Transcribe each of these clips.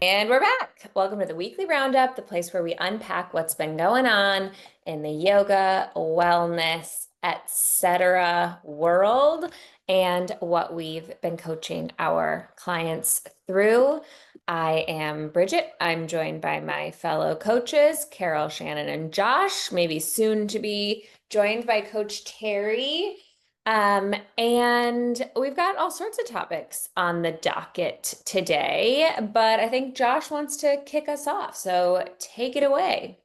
And we're back. Welcome to the Weekly Roundup, the place where we unpack what's been going on in the yoga, wellness, etc. world and what we've been coaching our clients through. I am Bridget. I'm joined by my fellow coaches, Carol, Shannon, and Josh, maybe soon to be joined by Coach Terry. And we've got all sorts of topics on the docket today, but I think Josh wants to kick us off. So take it away.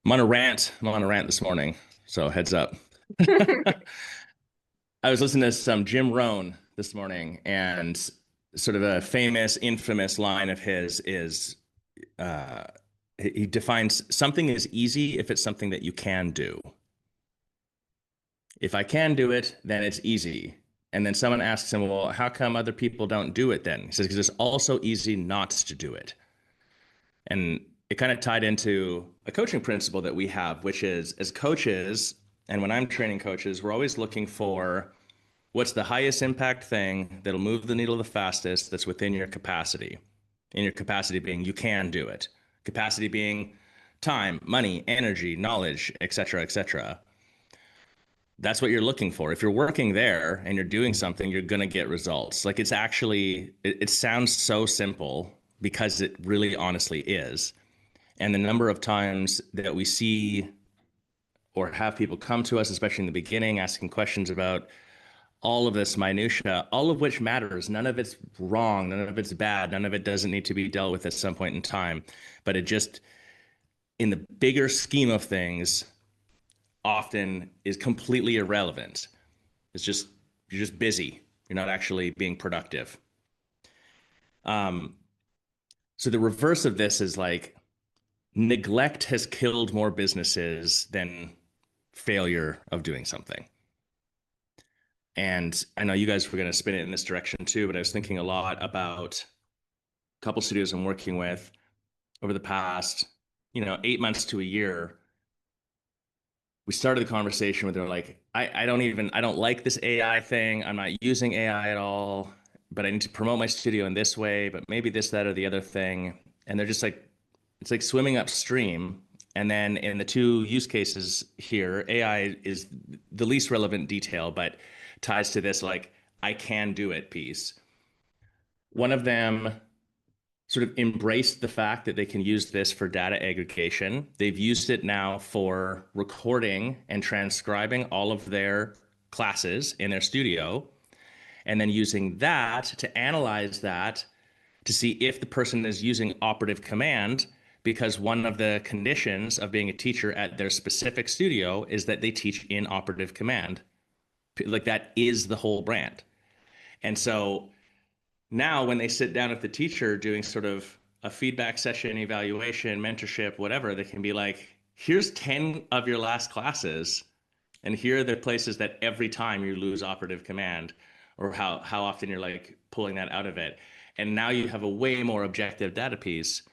I'm on a rant. I'm on a rant this morning, so heads up. I was listening to some Jim Rohn this morning, and sort of a famous, infamous line of his is uh, he defines something as easy if it's something that you can do. If I can do it, then it's easy. And then someone asks him, well, how come other people don't do it then? He says, because it's also easy not to do it. And it kind of tied into a coaching principle that we have, which is as coaches, and when I'm training coaches, we're always looking for what's the highest impact thing that'll move the needle the fastest that's within your capacity. In your capacity being you can do it. Capacity being time, money, energy, knowledge, etc., etc. That's what you're looking for. If you're working there and you're doing something, you're going to get results. Like it's actually, it sounds so simple because it really honestly is. And the number of times that we see or have people come to us, especially in the beginning, asking questions about all of this minutia, all of which matters. None of it's wrong. None of it's bad. None of it doesn't need to be dealt with at some point in time. But it just, in the bigger scheme of things, often is completely irrelevant. It's just, you're just busy. You're not actually being productive. Um, so the reverse of this is like neglect has killed more businesses than failure of doing something. And I know you guys were going to spin it in this direction too, but I was thinking a lot about a couple studios I'm working with over the past, 8 months to a year. We started the conversation where they're like, I don't like this AI thing. I'm not using AI at all, but I need to promote my studio in this way, but maybe this, that, or the other thing. And they're just like, it's like swimming upstream. And then in the two use cases here, AI is the least relevant detail, but ties to this like I can do it piece. One of them sort of embraced the fact that they can use this for data aggregation. They've used it now for recording and transcribing all of their classes in their studio, and then using that to analyze that to see if the person is using operative command, because one of the conditions of being a teacher at their specific studio is that they teach in operative command. Like that is the whole brand. And so now when they sit down with the teacher doing sort of a feedback session, evaluation, mentorship, whatever, they can be like, here's 10 of your last classes, and here are the places that every time you lose operative command, or how often you're like pulling that out of it. And now you have a way more objective data piece.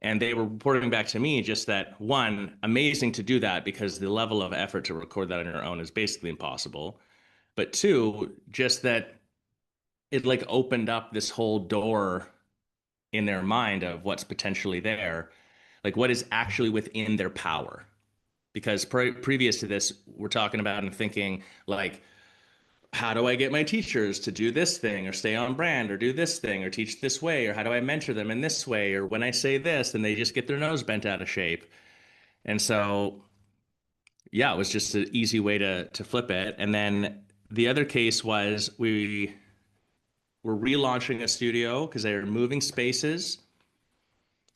And they were reporting back to me just that one, amazing to do that because the level of effort to record that on your own is basically impossible. But two, just that it like opened up this whole door in their mind of what's potentially there, like what is actually within their power. Because previous to this, we're talking about and thinking like, how do I get my teachers to do this thing or stay on brand or do this thing or teach this way? Or how do I mentor them in this way? Or when I say this, then they just get their nose bent out of shape. And so, yeah, it was just an easy way to flip it. And then the other case was we were relaunching a studio because they were moving spaces.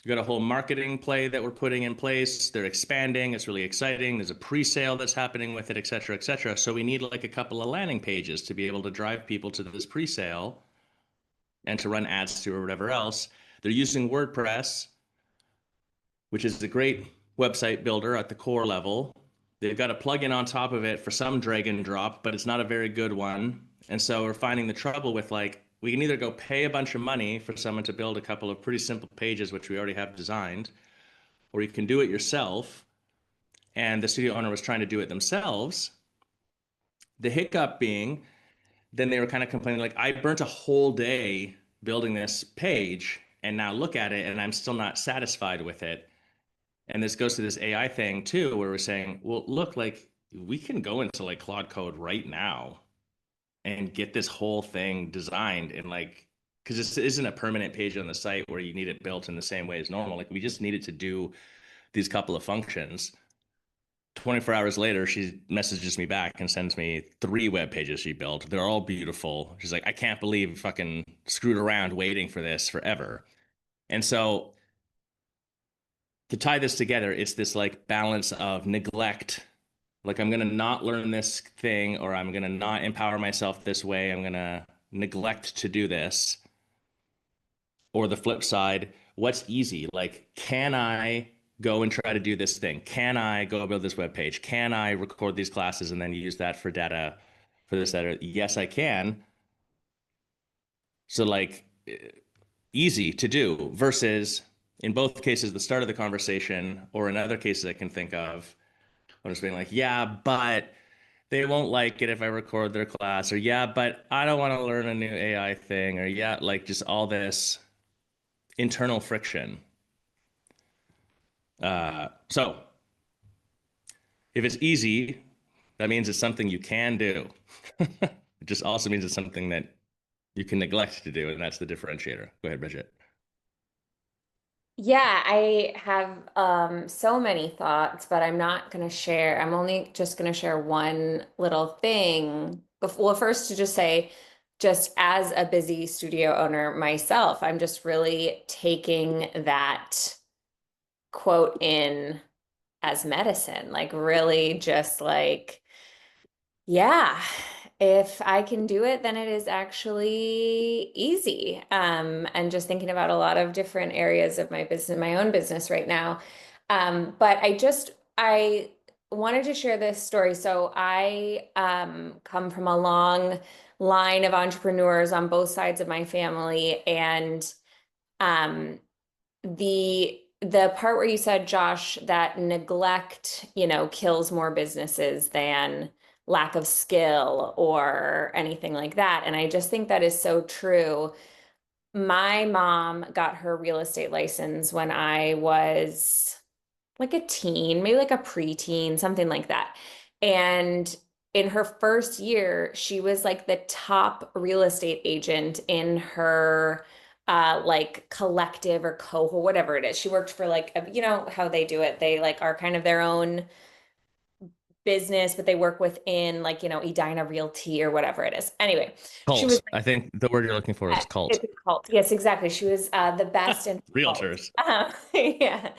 We got a whole marketing play that we're putting in place. They're expanding. It's really exciting. There's a pre-sale that's happening with it, et cetera, et cetera. So we need like a couple of landing pages to be able to drive people to this pre-sale and to run ads to or whatever else. They're using WordPress, which is a great website builder at the core level. They've got a plugin on top of it for some drag and drop, but it's not a very good one. And so we're finding the trouble with like, we can either go pay a bunch of money for someone to build a couple of pretty simple pages, which we already have designed, or you can do it yourself. And the studio owner was trying to do it themselves. The hiccup being, then they were kind of complaining, like, I burnt a whole day building this page and now look at it and I'm still not satisfied with it. And this goes to this AI thing too, where we're saying, well, look, like we can go into like Claude Code right now and get this whole thing designed and like, because this isn't a permanent page on the site where you need it built in the same way as normal. Like we just needed to do these couple of functions. 24 hours later, she messages me back and sends me 3 web pages she built. They're all beautiful. She's like, I can't believe fucking screwed around waiting for this forever. And so to tie this together, it's this like balance of neglect. Like I'm gonna not learn this thing, or I'm gonna not empower myself this way. I'm gonna neglect to do this. Or the flip side, what's easy? Like, can I go and try to do this thing? Can I go build this web page? Can I record these classes and then use that for data for this, that? Yes, I can. So like easy to do versus in both cases, the start of the conversation, or in other cases I can think of, I'm just being like, yeah, but they won't like it if I record their class, or yeah, but I don't want to learn a new AI thing, or yeah, like just all this internal friction. So if it's easy, that means it's something you can do. It just also means it's something that you can neglect to do, and that's the differentiator. Go ahead, Bridget. Yeah, I have so many thoughts, but I'm not going to share. I'm only just going to share one little thing. Well, first to just say, just as a busy studio owner myself, I'm just really taking that quote in as medicine, like really just like yeah, if I can do it, then it is actually easy. And just thinking about a lot of different areas of my business, my own business right now. But I wanted to share this story. So I come from a long line of entrepreneurs on both sides of my family, and um, the part where you said, Josh, that neglect, kills more businesses than lack of skill or anything like that. And I just think that is so true. My mom got her real estate license when I was like a teen, maybe like a preteen, something like that. And in her first year, she was like the top real estate agent in her like collective or cohort, whatever it is. She worked for like you know how they do it. They like are kind of their own business, but they work within like, Edina Realty or whatever it is. Anyway, she was Cult. I think the word you're looking for is cult. it's a cult. Yes, exactly. She was the best in cult. Realtors. Yeah.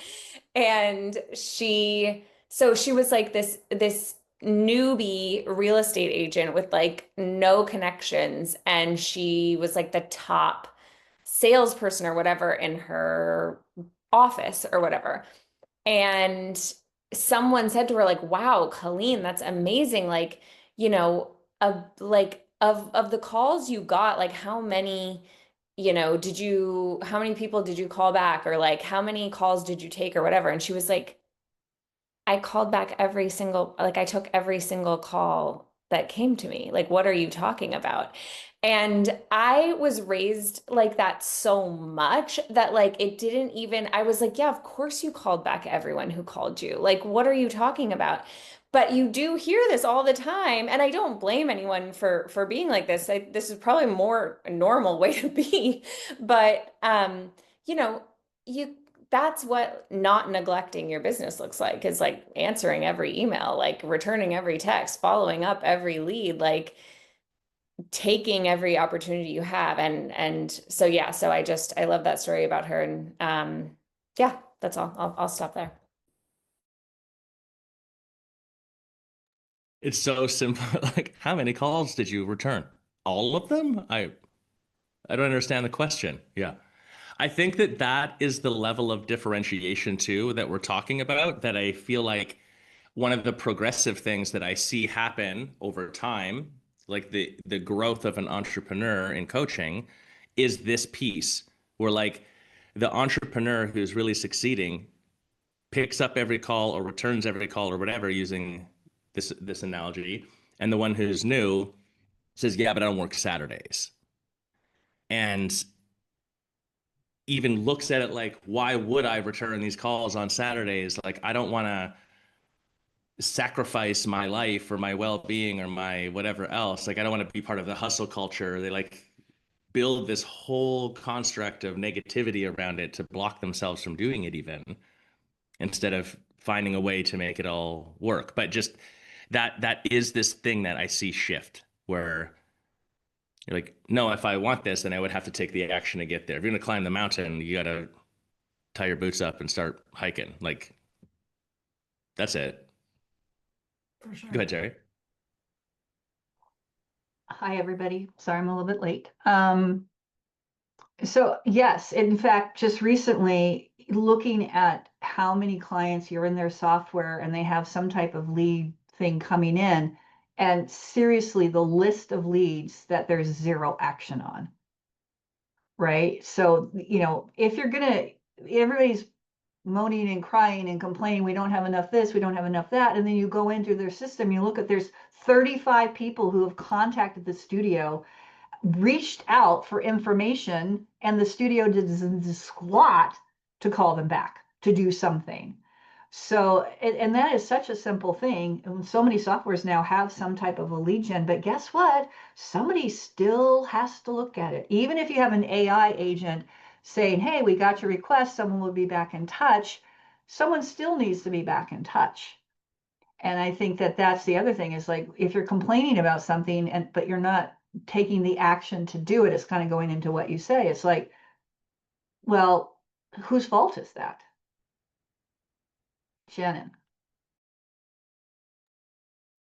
And she was like this newbie real estate agent with like no connections, and she was like the top salesperson or whatever in her office or whatever. And someone said to her, like, wow, Colleen, that's amazing. Like, of the calls you got, like how many, how many people did you call back? Or like how many calls did you take or whatever? And she was like, I called back like I took every single call that came to me. Like, what are you talking about? And I was raised like that so much that like it didn't even, I was like, yeah, of course you called back everyone who called you. Like, what are you talking about? But you do hear this all the time, and I don't blame anyone for being like this. This is probably a more normal way to be. But you know, you that's what not neglecting your business looks like. Is like answering every email, like returning every text, following up every lead, like taking every opportunity you have. And so yeah, so I love that story about her. And yeah, that's all. I'll stop there. It's so simple. Like, how many calls did you return? All of them? I don't understand the question. Yeah. I think that that is the level of differentiation too that we're talking about, that I feel like one of the progressive things that I see happen over time, like the growth of an entrepreneur in coaching, is this piece where like the entrepreneur who's really succeeding picks up every call or returns every call or whatever, using this analogy, and the one who's new says, yeah, but I don't work Saturdays. And even looks at it like, why would I return these calls on Saturdays? Like, I don't want to sacrifice my life or my well-being or my whatever else. Like, I don't want to be part of the hustle culture. They like build this whole construct of negativity around it to block themselves from doing it even instead of finding a way to make it all work. But just that is this thing that I see shift where you're like, no, if I want this, then I would have to take the action to get there. If you're gonna climb the mountain, you gotta tie your boots up and start hiking. Like that's it. For Go sure. ahead, Jerry. Hi, everybody. Sorry, I'm a little bit late. So yes, in fact, just recently looking at how many clients you're in their software and they have some type of lead thing coming in, and seriously, the list of leads that there's zero action on, right? So, if you're gonna, everybody's moaning and crying and complaining, we don't have enough this, we don't have enough that, and then you go into their system, you look at there's 35 people who have contacted the studio, reached out for information, and the studio did squat to call them back to do something. So, and that is such a simple thing. And so many softwares now have some type of a lead gen, but guess what? Somebody still has to look at it. Even if you have an AI agent saying, hey, we got your request, someone will be back in touch, someone still needs to be back in touch. And I think that that's the other thing is like if you're complaining about something and but you're not taking the action to do it, it's kind of going into what you say. It's like, well, whose fault is that? Shannon.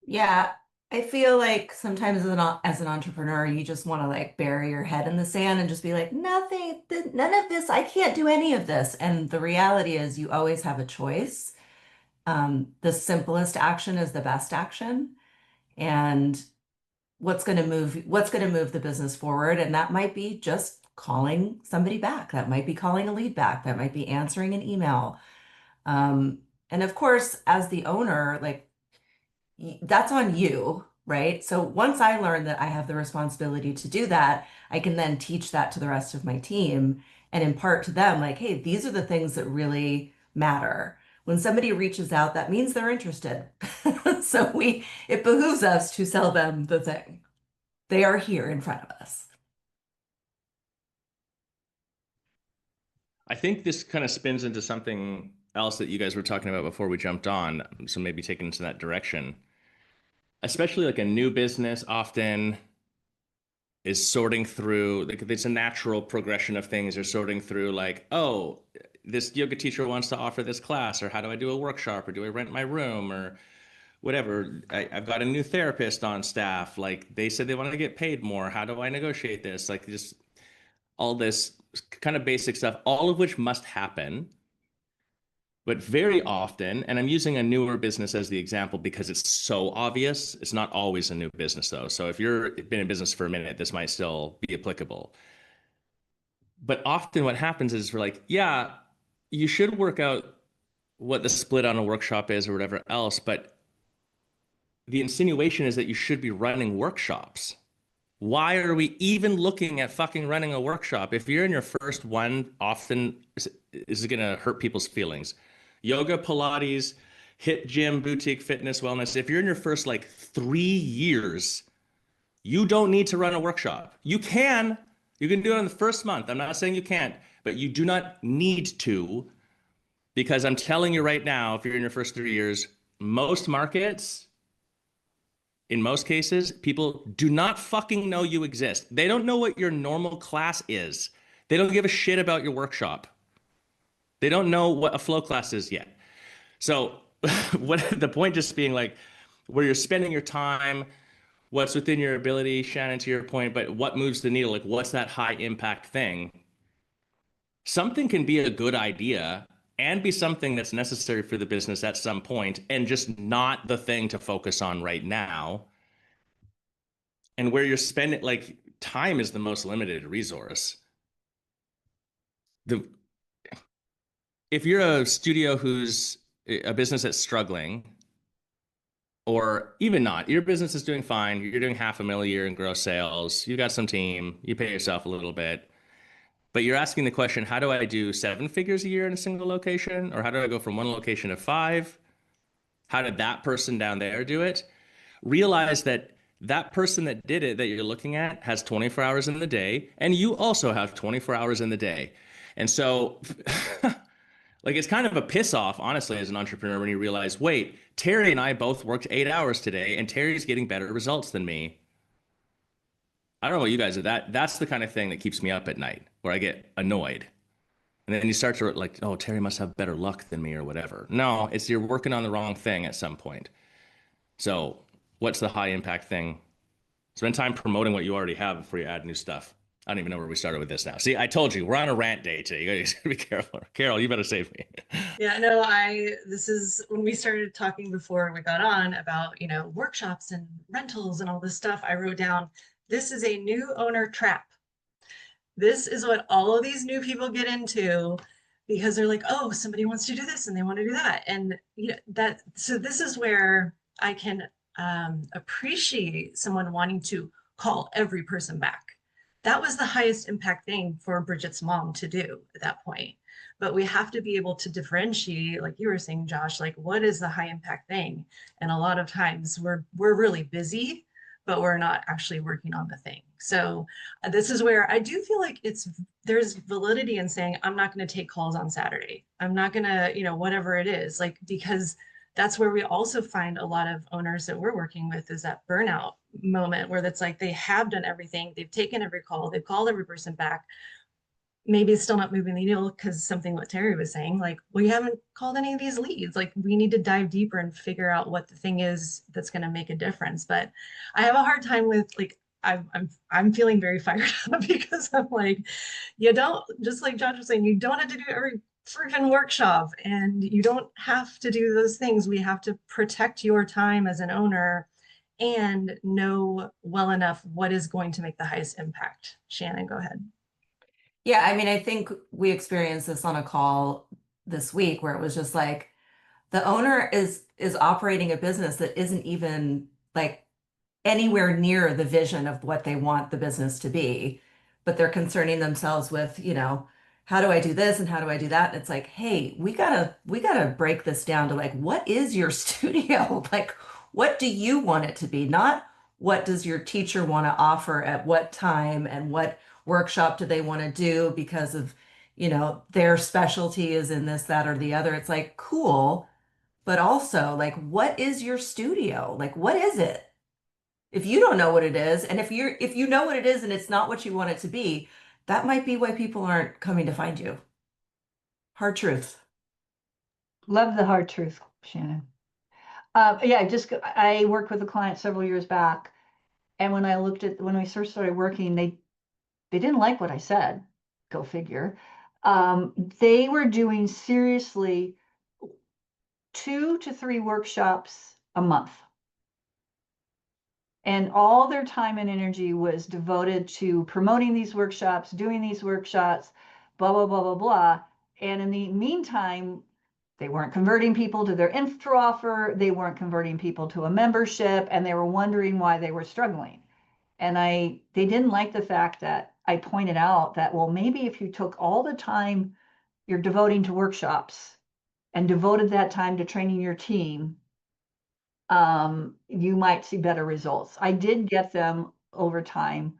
Yeah, I feel like sometimes as an entrepreneur, you just want to like bury your head in the sand and just be like, nothing, none of this, I can't do any of this. And the reality is, you always have a choice. The simplest action is the best action, and what's going to move the business forward. And that might be just calling somebody back. That might be calling a lead back. That might be answering an email. And of course, as the owner, like that's on you, right? So once I learn that I have the responsibility to do that, I can then teach that to the rest of my team and impart to them, like, hey, these are the things that really matter. When somebody reaches out, that means they're interested. So it behooves us to sell them the thing. They are here in front of us. I think this kind of spins into something else that you guys were talking about before we jumped on. So maybe taken into that direction, especially like a new business often is sorting through, like it's a natural progression of things. They're sorting through like, oh, this yoga teacher wants to offer this class, or how do I do a workshop, or do I rent my room, or whatever. I've got a new therapist on staff. Like they said they want to get paid more. How do I negotiate this? Like just all this kind of basic stuff, all of which must happen. But very often, and I'm using a newer business as the example because it's so obvious. It's not always a new business though. So if you're been in business for a minute, this might still be applicable. But often what happens is we're like, yeah, you should work out what the split on a workshop is or whatever else, but the insinuation is that you should be running workshops. Why are we even looking at fucking running a workshop? If you're in your first one, often is going to hurt people's feelings. Yoga, Pilates, hit gym, boutique fitness, wellness. If you're in your first like 3 years, you don't need to run a workshop. You can do it in the first month. I'm not saying you can't, but you do not need to, because I'm telling you right now, if you're in your first 3 years, most markets, in most cases, people do not fucking know you exist. They don't know what your normal class is. They don't give a shit about your workshop. They don't know what a flow class is yet. So, what the point just being like, where you're spending your time, what's within your ability, Shannon, to your point, but what moves the needle? Like, what's that high impact thing? Something can be a good idea and be something that's necessary for the business at some point, and just not the thing to focus on right now. And where you're spending, like, time is the most limited resource. The If you're a studio who's a business that's struggling, or even not, your business is doing fine, you're doing 500,000 a year in gross sales, you got some team, you pay yourself a little bit, But you're asking the question, how do I do 7 figures a year in a single location? Or how do I go from one location to 5? How did that person down there do it? Realize that that person that did it that you're looking at has 24 hours in the day, and you also have 24 hours in the day. And so, like, it's kind of a piss off, honestly, as an entrepreneur when you realize, wait, Terry and I both worked 8 hours today, and Terry's getting better results than me. I don't know what you guys are. That's the kind of thing that keeps me up at night, where I get annoyed. And then you start to like, oh, Terry must have better luck than me or whatever. No, it's you're working on the wrong thing at some point. So, what's the high impact thing? Spend time promoting what you already have before you add new stuff. I don't even know where we started with this now. See, I told you, we're on a rant day today. You gotta be careful. Carol, you better save me. Yeah, no, this is when we started talking before we got on about, workshops and rentals and all this stuff. I wrote down, this is a new owner trap. This is what all of these new people get into because they're like, oh, somebody wants to do this and they want to do that. And so this is where I can appreciate someone wanting to call every person back. That was the highest impact thing for Bridget's mom to do at that point. But we have to be able to differentiate, like you were saying, Josh, like what is the high impact thing? And a lot of times we're really busy, but we're not actually working on the thing. So this is where I do feel like there's validity in saying, I'm not going to take calls on Saturday. I'm not going to, whatever it is, like, because that's where we also find a lot of owners that we're working with is that burnout moment where that's like they have done everything, they've taken every call, they've called every person back, maybe it's still not moving the needle because something what Terry was saying, like we haven't called any of these leads. Like we need to dive deeper and figure out what the thing is that's going to make a difference. But I have a hard time with like I'm feeling very fired up because I'm like, you don't, just like Josh was saying, you don't have to do every freaking workshop and you don't have to do those things. We have to protect your time as an owner and know well enough what is going to make the highest impact. Shannon, go ahead. Yeah, I mean, I think we experienced this on a call this week where it was just like the owner is operating a business that isn't even like anywhere near the vision of what they want the business to be, but they're concerning themselves with, how do I do this and how do I do that? And it's like, hey, we gotta break this down to like, what is your studio? Like, what do you want it to be? Not what does your teacher want to offer at what time and what workshop do they want to do because of, their specialty is in this, that, or the other. It's like, cool, but also like, what is your studio? Like, what is it? If you don't know what it is, and if you know what it is and it's not what you want it to be, that might be why people aren't coming to find you. Hard truth. Love the hard truth, Shannon. Yeah, I worked with a client several years back, and when we first started working, they didn't like what I said. Go figure. They were doing seriously 2 to 3 workshops a month. And all their time and energy was devoted to promoting these workshops, doing these workshops, blah, blah, blah, blah, blah. And in the meantime, they weren't converting people to their intro offer. They weren't converting people to a membership, and they were wondering why they were struggling. And they didn't like the fact that I pointed out that, well, maybe if you took all the time you're devoting to workshops and devoted that time to training your team, you might see better results. I did get them over time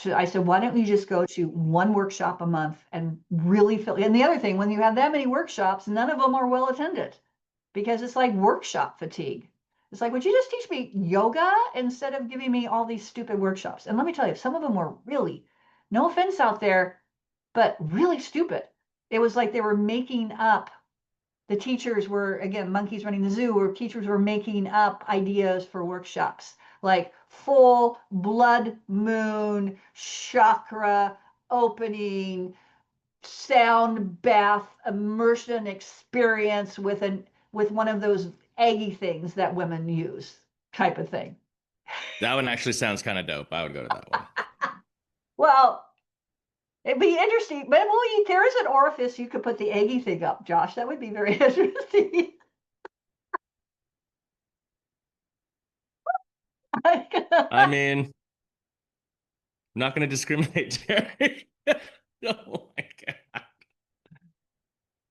I said, why don't you just go to 1 workshop a month and really feel, and the other thing, when you have that many workshops, none of them are well attended because it's like workshop fatigue. It's like, would you just teach me yoga instead of giving me all these stupid workshops? And let me tell you, some of them were really, no offense out there, but really stupid. It was like they were making up, the teachers were, again, monkeys running the zoo, or teachers were making up ideas for workshops, like full blood moon, chakra opening, sound bath immersion experience with one of those eggy things that women use, type of thing. That one actually sounds kind of dope. I would go to that one. Well, it'd be interesting, but there is an orifice you could put the eggy thing up, Josh. That would be very interesting. I mean, I'm not going to discriminate, Terry. Oh my God.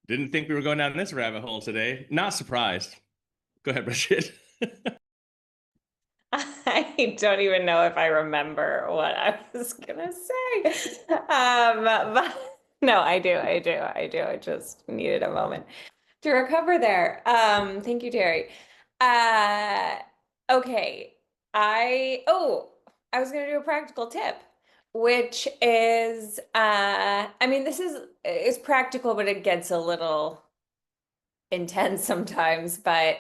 Didn't think we were going down this rabbit hole today. Not surprised. Go ahead, Bridget. I don't even know if I remember what I was gonna say. But no, I do. I just needed a moment to recover there. Thank you, Terry. Uh, okay. I was gonna do a practical tip, which is, I mean, this is practical, but it gets a little intense sometimes, but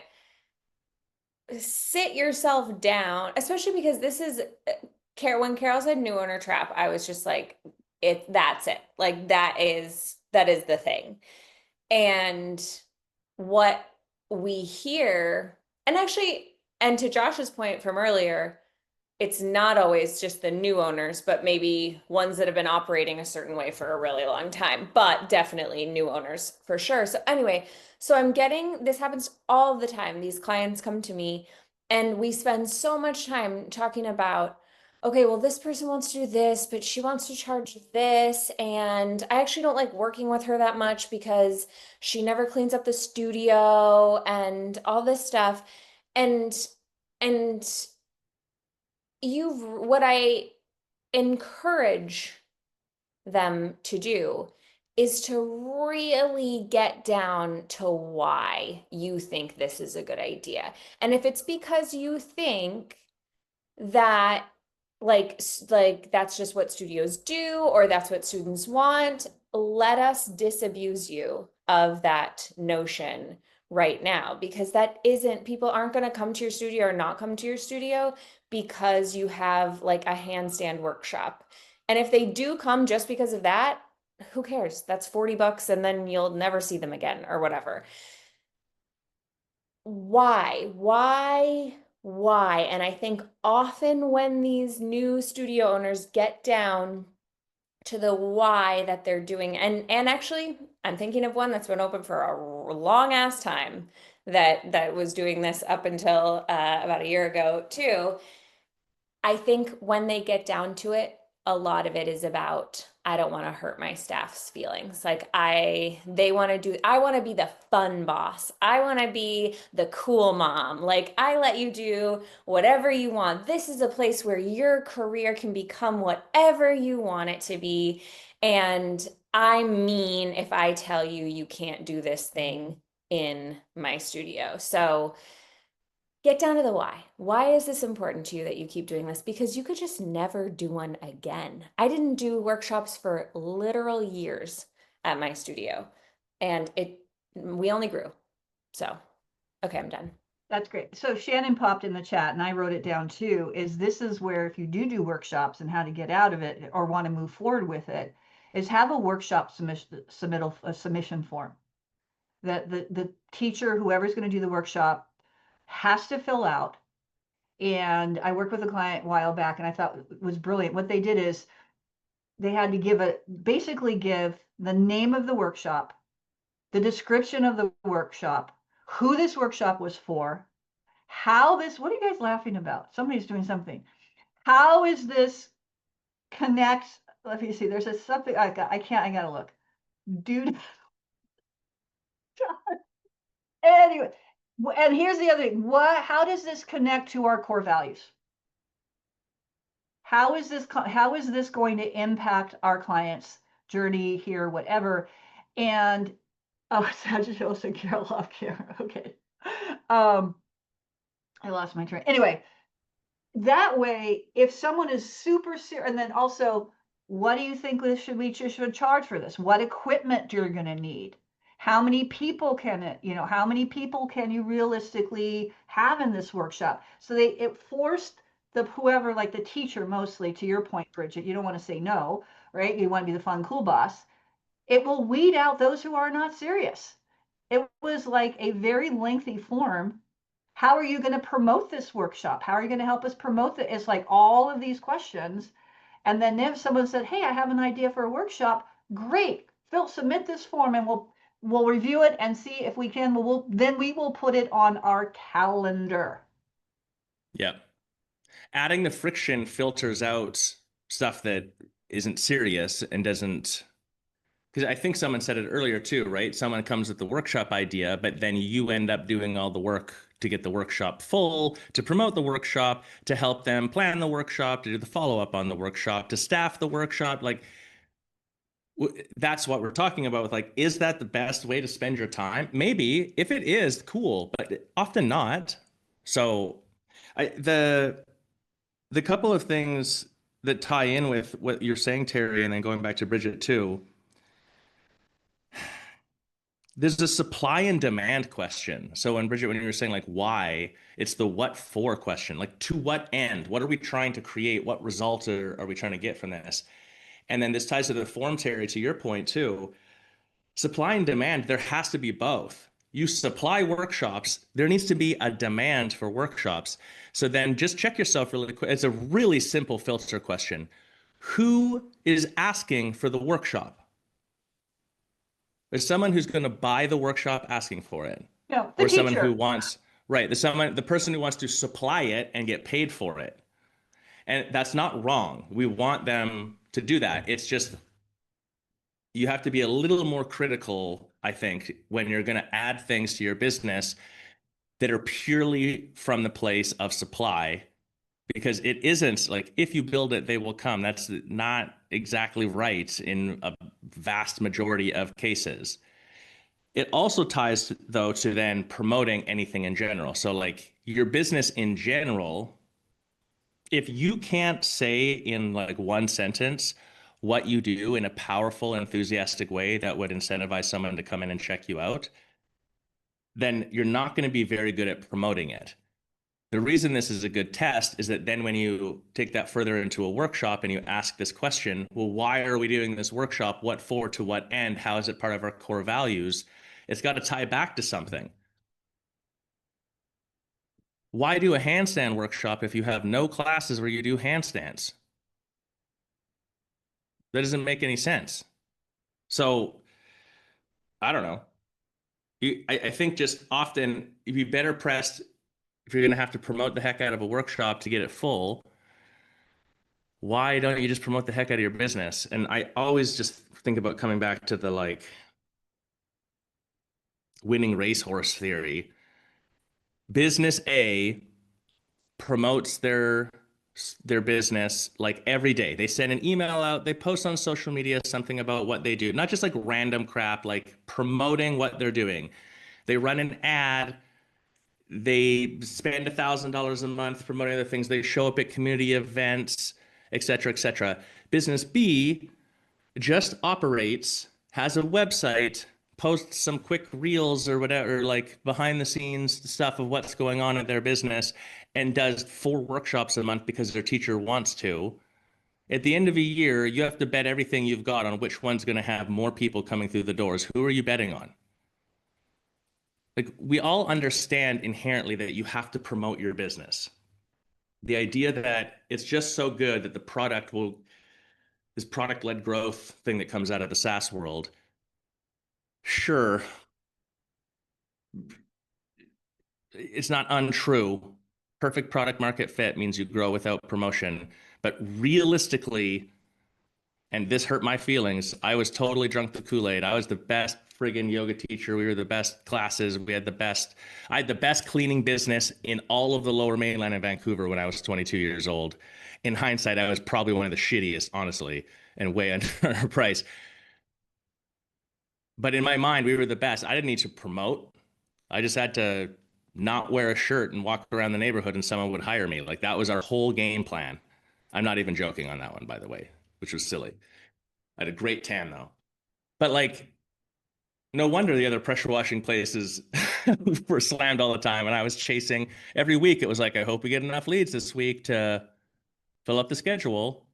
sit yourself down, especially because this is when Carol said new owner trap, I was just like, that's it. Like that is the thing. And what we hear, and actually, and to Josh's point from earlier, it's not always just the new owners, but maybe ones that have been operating a certain way for a really long time, but definitely new owners for sure. So anyway, so I'm getting, this happens all the time. These clients come to me and we spend so much time talking about, okay, well, this person wants to do this, but she wants to charge this. And I actually don't like working with her that much because she never cleans up the studio and all this stuff. And what I encourage them to do is to really get down to why you think this is a good idea. And if it's because you think that like that's just what studios do or that's what students want, let us disabuse you of that notion right now, because that isn't, people aren't going to come to your studio or not come to your studio because you have like a handstand workshop. And if they do come just because of that, who cares? That's $40 and then you'll never see them again or whatever. Why? And I think often when these new studio owners get down to the why that they're doing, and actually I'm thinking of one that's been open for a long ass time that was doing this up until about a year ago too. I think when they get down to it, a lot of it is about, I don't want to hurt my staff's feelings. Like I want to be the fun boss. I want to be the cool mom. Like I let you do whatever you want. This is a place where your career can become whatever you want it to be. And I mean, if I tell you you can't do this thing in my studio. So get down to the why. Why is this important to you that you keep doing this? Because you could just never do one again. I didn't do workshops for literal years at my studio, and we only grew. So, okay, I'm done. That's great. So Shannon popped in the chat and I wrote it down too, this is where if you do workshops and how to get out of it or want to move forward with it, is have a workshop submission form that the teacher, whoever's going to do the workshop, has to fill out. And I worked with a client a while back and I thought it was brilliant. What they did is they had to basically give the name of the workshop, the description of the workshop, who this workshop was for, what are you guys laughing about? Somebody's doing something. How is this connect? Let me see, there's something, I gotta look. Dude. Anyway, and here's the other thing. How does this connect to our core values? How is this going to impact our clients' journey here, whatever? And Sagittarius and Carol off camera. Okay. I lost my train. Anyway, that way, if someone is super serious, and then also, what do you think we should charge for this? What equipment you're going to need? How many people can you realistically have in this workshop? So it forced whoever, like the teacher mostly, to your point, Bridget, you don't want to say no, right? You want to be the fun, cool boss. It will weed out those who are not serious. It was like a very lengthy form. How are you going to promote this workshop? How are you going to help us promote it? It's like all of these questions. And then if someone said, hey, I have an idea for a workshop, great. Phil, submit this form and we'll review it and see if we can. Then we will put it on our calendar. Yep. Adding the friction filters out stuff that isn't serious and doesn't because I think someone said it earlier too, right? Someone comes with the workshop idea, but then you end up doing all the work to get the workshop full, to promote the workshop, to help them plan the workshop, to do the follow-up on the workshop, to staff the workshop. Like that's what we're talking about with like, is that the best way to spend your time? Maybe. If it is, cool, but often not. So the couple of things that tie in with what you're saying, Terry, and then going back to Bridget too, there's a supply and demand question. So when Bridget, when you were saying like why, it's the what for question. Like to what end? What are we trying to create? What result are we trying to get from this? And then this ties to the form, Terry, to your point too. Supply and demand, there has to be both. You supply workshops, there needs to be a demand for workshops. So then just check yourself really quick. It's a really simple filter question. Who is asking for the workshop? There's someone who's going to buy the workshop asking for it. No, the Or someone who teacher. wants, right, the person who wants to supply it and get paid for it. And that's not wrong. We want them to do that. It's just you have to be a little more critical, I think, when you're going to add things to your business that are purely from the place of supply, because it isn't like if you build it, they will come. That's not exactly right in a vast majority of cases. It also ties, though, to then promoting anything in general. So, like your business in general, if you can't say in like one sentence what you do in a powerful, enthusiastic way that would incentivize someone to come in and check you out, then you're not going to be very good at promoting it. The reason this is a good test is that then when you take that further into a workshop and you ask this question, well, why are we doing this workshop? What for? To what end? How is it part of our core values? It's got to tie back to something. Why do a handstand workshop if you have no classes where you do handstands? That doesn't make any sense. So I don't know. I think just often you'd be better pressed if you're going to have to promote the heck out of a workshop to get it full. Why don't you just promote the heck out of your business? And I always just think about coming back to the like winning racehorse theory. Business A promotes their business like every day. They send an email out, they post on social media something about what they do, not just like random crap, like promoting what they're doing. They run an ad, they spend $1,000 a month promoting other things, they show up at community events, etc., etc. Business B just operates, has a website, posts some quick reels or whatever, like behind the scenes stuff of what's going on in their business, and does 4 workshops a month because their teacher wants to. At the end of a year, you have to bet everything you've got on which one's going to have more people coming through the doors. Who are you betting on? Like, we all understand inherently that you have to promote your business. The idea that it's just so good that the product will, this product-led growth thing that comes out of the SaaS world, sure, it's not untrue. Perfect product market fit means you grow without promotion. But realistically, and this hurt my feelings, I was totally drunk the Kool-Aid. I was the best friggin' yoga teacher. We were the best classes. I had the best cleaning business in all of the lower mainland in Vancouver when I was 22 years old. In hindsight, I was probably one of the shittiest, honestly, and way under price. But in my mind, we were the best. I didn't need to promote. I just had to not wear a shirt and walk around the neighborhood and someone would hire me. Like that was our whole game plan. I'm not even joking on that one, by the way, which was silly. I had a great tan though. But like, no wonder the other pressure washing places were slammed all the time. And I was chasing every week. It was like, I hope we get enough leads this week to fill up the schedule.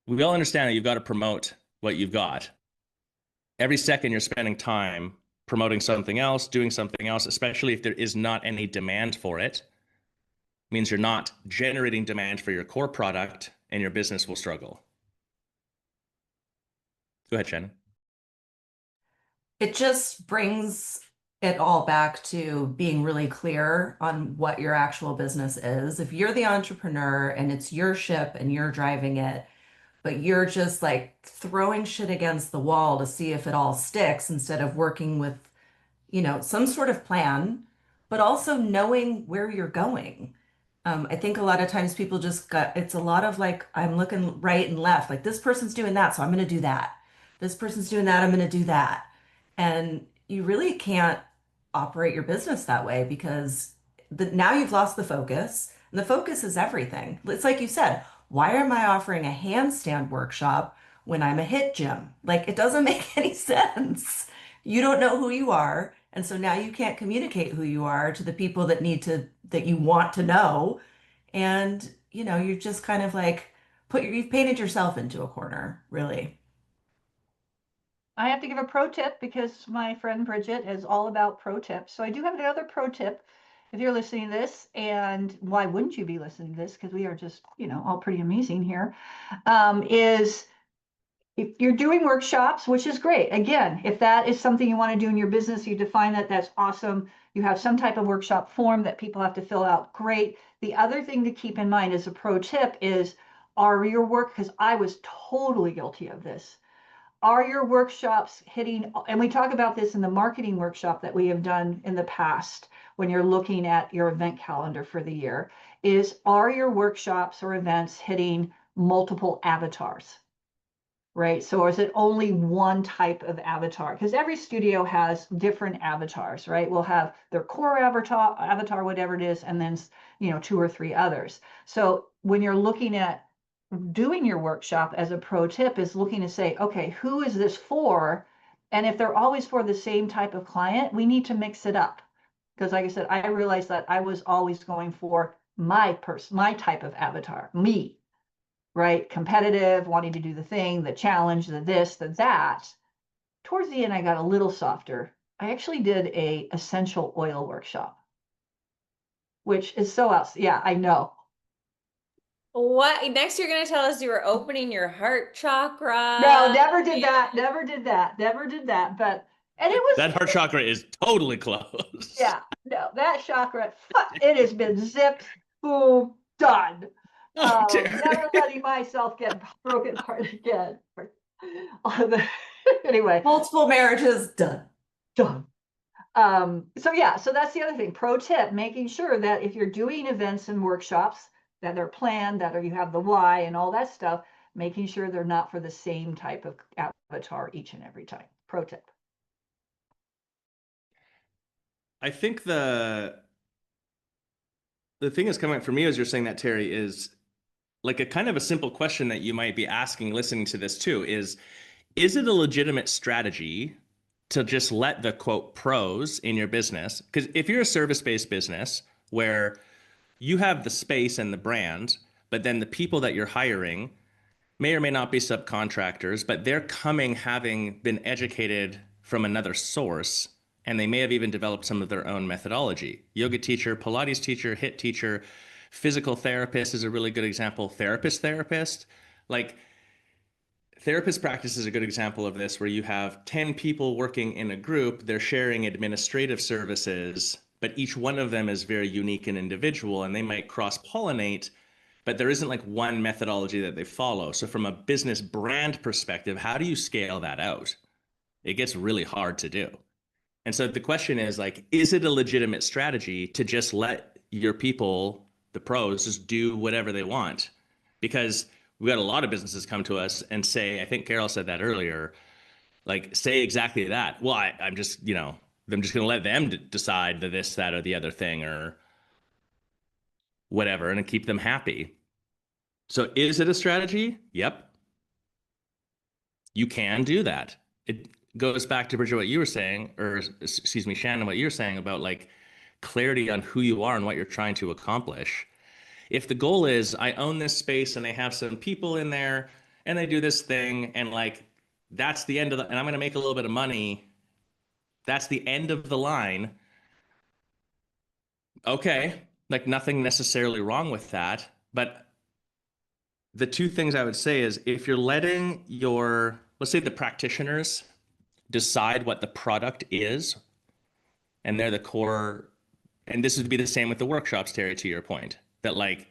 We all understand that you've got to promote what you've got. Every second you're spending time promoting something else, doing something else, especially if there is not any demand for it, means you're not generating demand for your core product and your business will struggle. Go ahead, Shannon. It just brings it all back to being really clear on what your actual business is. If you're the entrepreneur and it's your ship and you're driving it, but you're just like throwing shit against the wall to see if it all sticks instead of working with, some sort of plan, but also knowing where you're going. I think a lot of times people it's a lot of like, I'm looking right and left, like this person's doing that, so I'm going to do that. This person's doing that, I'm going to do that. And you really can't operate your business that way because now you've lost the focus, and the focus is everything. It's like you said, why am I offering a handstand workshop when I'm a hit gym? Like, it doesn't make any sense. You don't know who you are. And so now you can't communicate who you are to the people that you want to know. And, you're just kind of like you've painted yourself into a corner, really. I have to give a pro tip because my friend Bridget is all about pro tips. So I do have another pro tip if you're listening to this, and why wouldn't you be listening to this? Because we are just, all pretty amazing here. Is if you're doing workshops, which is great. Again, if that is something you want to do in your business, you define that, that's awesome. You have some type of workshop form that people have to fill out, great. The other thing to keep in mind as a pro tip is, are your work, because I was totally guilty of this. Are your workshops hitting, and we talk about this in the marketing workshop that we have done in the past when you're looking at your event calendar for the year, are your workshops or events hitting multiple avatars? Right? So is it only one type of avatar? Because every studio has different avatars, right? We'll have their core avatar, whatever it is, and then, 2 or 3 others. So when you're looking at doing your workshop, as a pro tip, is looking to say, okay, who is this for? And if they're always for the same type of client, we need to mix it up. Because like I said, I realized that I was always going for my type of avatar, me, right? Competitive, wanting to do the thing, the challenge, the this, the that. Towards the end, I got a little softer. I actually did a essential oil workshop, which is so else. Yeah, I know. What next you're gonna tell us you were opening your heart chakra? No, never did that. Never did that. Never did that. But, and it was, That heart chakra is totally closed. yeah, no, that chakra, it has been zipped, boom, done. Oh, dear. Never letting myself get broken apart again. Anyway, Multiple marriages done. done. So yeah, so that's the other thing. Pro tip, making sure that if you're doing events and workshops, that they're planned, that you have the why and all that stuff, making sure they're not for the same type of avatar each and every time. Pro tip. I think the thing is coming up for me as you're saying that, Terry, is like a kind of a simple question that you might be asking listening to this too is it a legitimate strategy to just let the quote pros in your business? Because if you're a service-based business where you have the space and the brand, but then the people that you're hiring may or may not be subcontractors, but they're coming having been educated from another source, and they may have even developed some of their own methodology. Yoga teacher, Pilates teacher, HIIT teacher, physical therapist is a really good example. Therapist. Like, therapist practice is a good example of this, where you have 10 people working in a group, they're sharing administrative services, but each one of them is very unique and individual, and they might cross-pollinate, but there isn't like one methodology that they follow. So from a business brand perspective, how do you scale that out? It gets really hard to do. And so the question is like, is it a legitimate strategy to just let your people, the pros, just do whatever they want? Because we got a lot of businesses come to us and say, I think Carol said that earlier, like say exactly that. Well, I'm just, I'm just going to let them decide the this, that, or the other thing or whatever, and keep them happy. So is it a strategy? Yep. You can do that. It goes back to Bridget, what you were saying, or excuse me, Shannon, what you were saying about like clarity on who you are and what you're trying to accomplish. If the goal is I own this space and they have some people in there and they do this thing and like that's the end of and I'm going to make a little bit of money, that's the end of the line. Okay, like nothing necessarily wrong with that, but the two things I would say is if you're letting your, let's say the practitioners decide what the product is, and they're the core, and this would be the same with the workshops, Terry, to your point, that like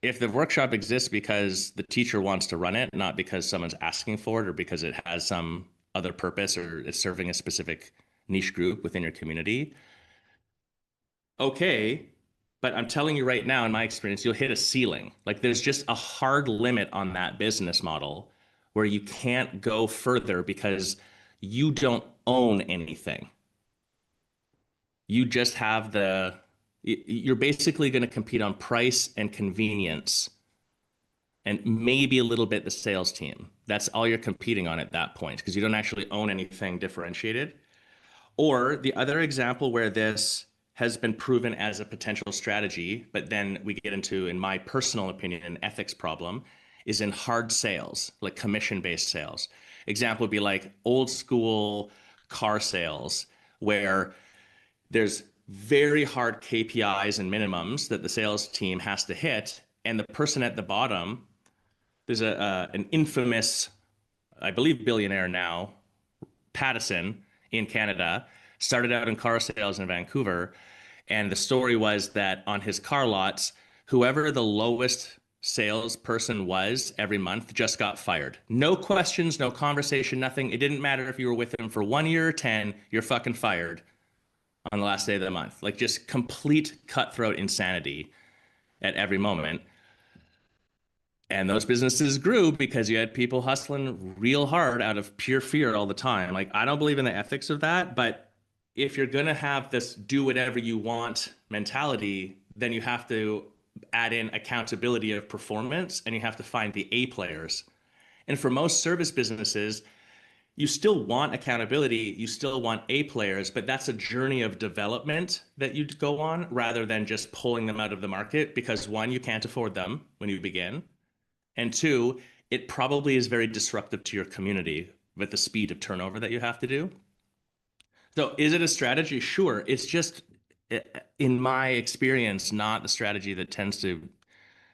if the workshop exists because the teacher wants to run it, not because someone's asking for it or because it has some other purpose or it's serving a specific niche group within your community, okay. But I'm telling you right now, in my experience, you'll hit a ceiling. Like there's just a hard limit on that business model where you can't go further because you don't own anything. You just have you're basically going to compete on price and convenience and maybe a little bit the sales team. That's all you're competing on at that point because you don't actually own anything differentiated. Or the other example where this has been proven as a potential strategy, but then we get into, in my personal opinion, an ethics problem, is in hard sales, like commission-based sales. Example would be like old school car sales, where there's very hard KPIs and minimums that the sales team has to hit, and the person at the bottom, there's an infamous, I believe, billionaire now, Pattison in Canada, started out in car sales in Vancouver. And the story was that on his car lots, whoever the lowest salesperson was every month just got fired. No questions, no conversation, nothing. It didn't matter if you were with him for 1 year or 10, you're fucking fired on the last day of the month. Like just complete cutthroat insanity at every moment. And those businesses grew because you had people hustling real hard out of pure fear all the time. Like, I don't believe in the ethics of that, but if you're going to have this do whatever you want mentality, then you have to add in accountability of performance and you have to find the A players. And for most service businesses, you still want accountability, you still want A players, but that's a journey of development that you go on rather than just pulling them out of the market because one, you can't afford them when you begin. And two, it probably is very disruptive to your community with the speed of turnover that you have to do. So is it a strategy? Sure. It's just, in my experience, not the strategy that tends to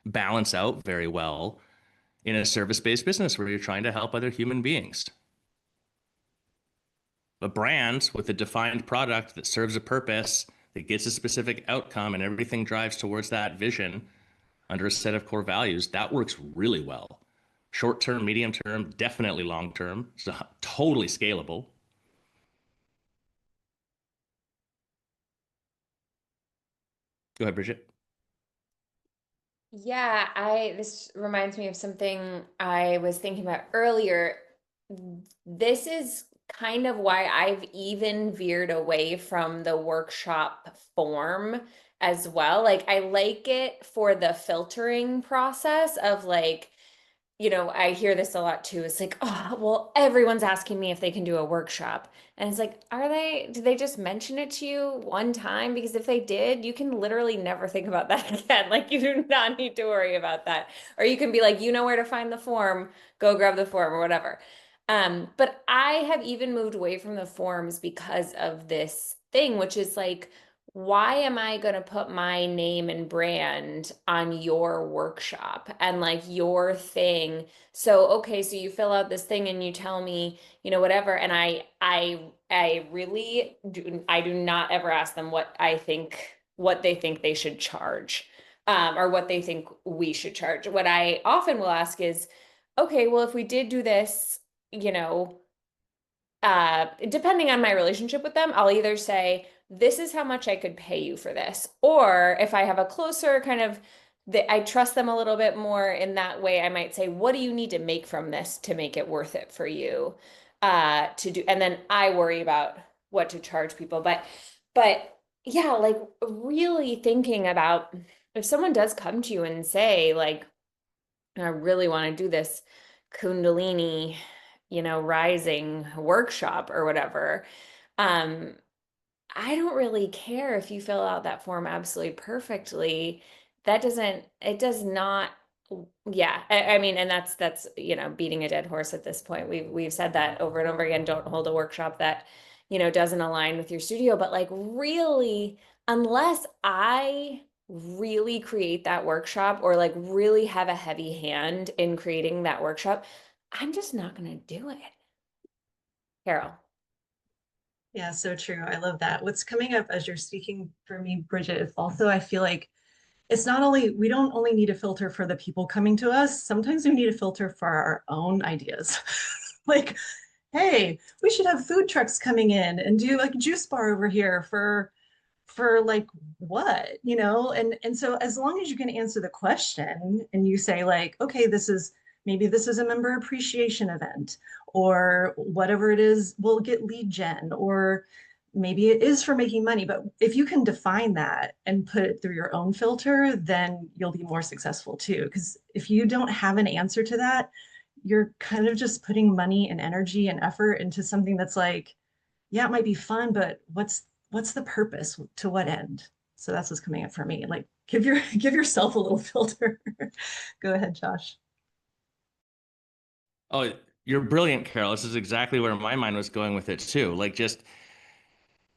balance out very well in a service-based business where you're trying to help other human beings. A brand with a defined product that serves a purpose, that gets a specific outcome, and everything drives towards that vision under a set of core values, that works really well. Short term, medium term, definitely long term. It's totally scalable. Go ahead, Bridget. Yeah, this reminds me of something I was thinking about earlier. This is kind of why I've even veered away from the workshop form as well. Like I like it for the filtering process of like, I hear this a lot too. It's like, oh, well, everyone's asking me if they can do a workshop. And it's like, did they just mention it to you one time? Because if they did, you can literally never think about that again. Like, you do not need to worry about that. Or you can be like, you know where to find the form, go grab the form or whatever. But I have even moved away from the forms because of this thing, which is like, why am I going to put my name and brand on your workshop and like your thing? So, okay, so you fill out this thing and you tell me, whatever. And I really I do not ever ask them what they think they should charge, or what they think we should charge. What I often will ask is, okay, well, if we did do this, depending on my relationship with them, I'll either say, this is how much I could pay you for this. Or if I have a closer kind of, I trust them a little bit more in that way, I might say, what do you need to make from this to make it worth it for you to do? And then I worry about what to charge people. But yeah, like really thinking about if someone does come to you and say, like, I really want to do this Kundalini, rising workshop or whatever. I don't really care if you fill out that form absolutely perfectly. It does not, yeah. I mean, and that's, beating a dead horse at this point. We've said that over and over again. Don't hold a workshop that, doesn't align with your studio. But like really, unless I really create that workshop or like really have a heavy hand in creating that workshop, I'm just not going to do it. Carol. Yeah, so true. I love that. What's coming up as you're speaking for me, Bridget, is also I feel like it's not only, we don't only need a filter for the people coming to us, sometimes we need a filter for our own ideas. Like, hey, we should have food trucks coming in and do like a juice bar over here for like what, you know? And so as long as you can answer the question and you say like, okay, maybe this is a member appreciation event or whatever it is, we'll get lead gen, or maybe it is for making money. But if you can define that and put it through your own filter, then you'll be more successful too. Because if you don't have an answer to that, you're kind of just putting money and energy and effort into something that's like, yeah, it might be fun, but what's the purpose? To what end? So that's what's coming up for me. Like give yourself a little filter. Go ahead, Josh. Oh, you're brilliant, Carol. This is exactly where my mind was going with it too. Like just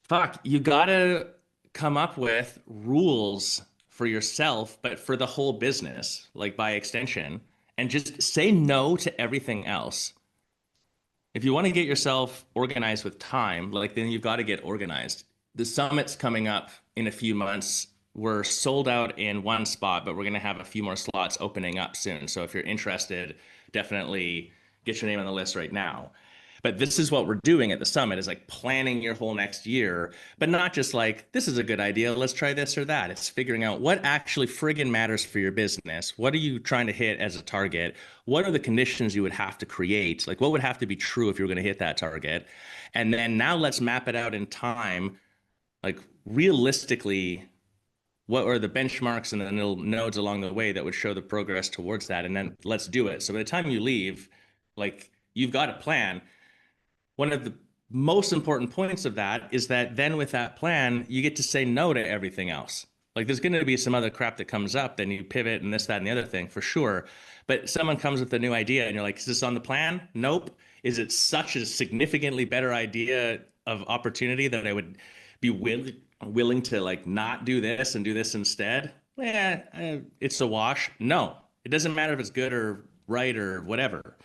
fuck, you gotta come up with rules for yourself, but for the whole business, like by extension, and just say no to everything else. If you want to get yourself organized with time, like then you've got to get organized. The summit's coming up in a few months. We're sold out in one spot, but we're going to have a few more slots opening up soon. So if you're interested, definitely get your name on the list right now. But this is what we're doing at the summit, is like planning your whole next year, but not just like, this is a good idea, let's try this or that. It's figuring out what actually friggin' matters for your business. What are you trying to hit as a target? What are the conditions you would have to create? Like what would have to be true if you were going to hit that target? And then now let's map it out in time, like realistically, what are the benchmarks and the little nodes along the way that would show the progress towards that? And then let's do it. So by the time you leave, like you've got a plan. One of the most important points of that is that then with that plan, you get to say no to everything else. Like there's going to be some other crap that comes up, then you pivot and this, that, and the other thing for sure. But someone comes with a new idea and you're like, is this on the plan? Nope. Is it such a significantly better idea of opportunity that I would be willing to like not do this and do this instead? It's a wash. No, it doesn't matter if it's good or right or whatever.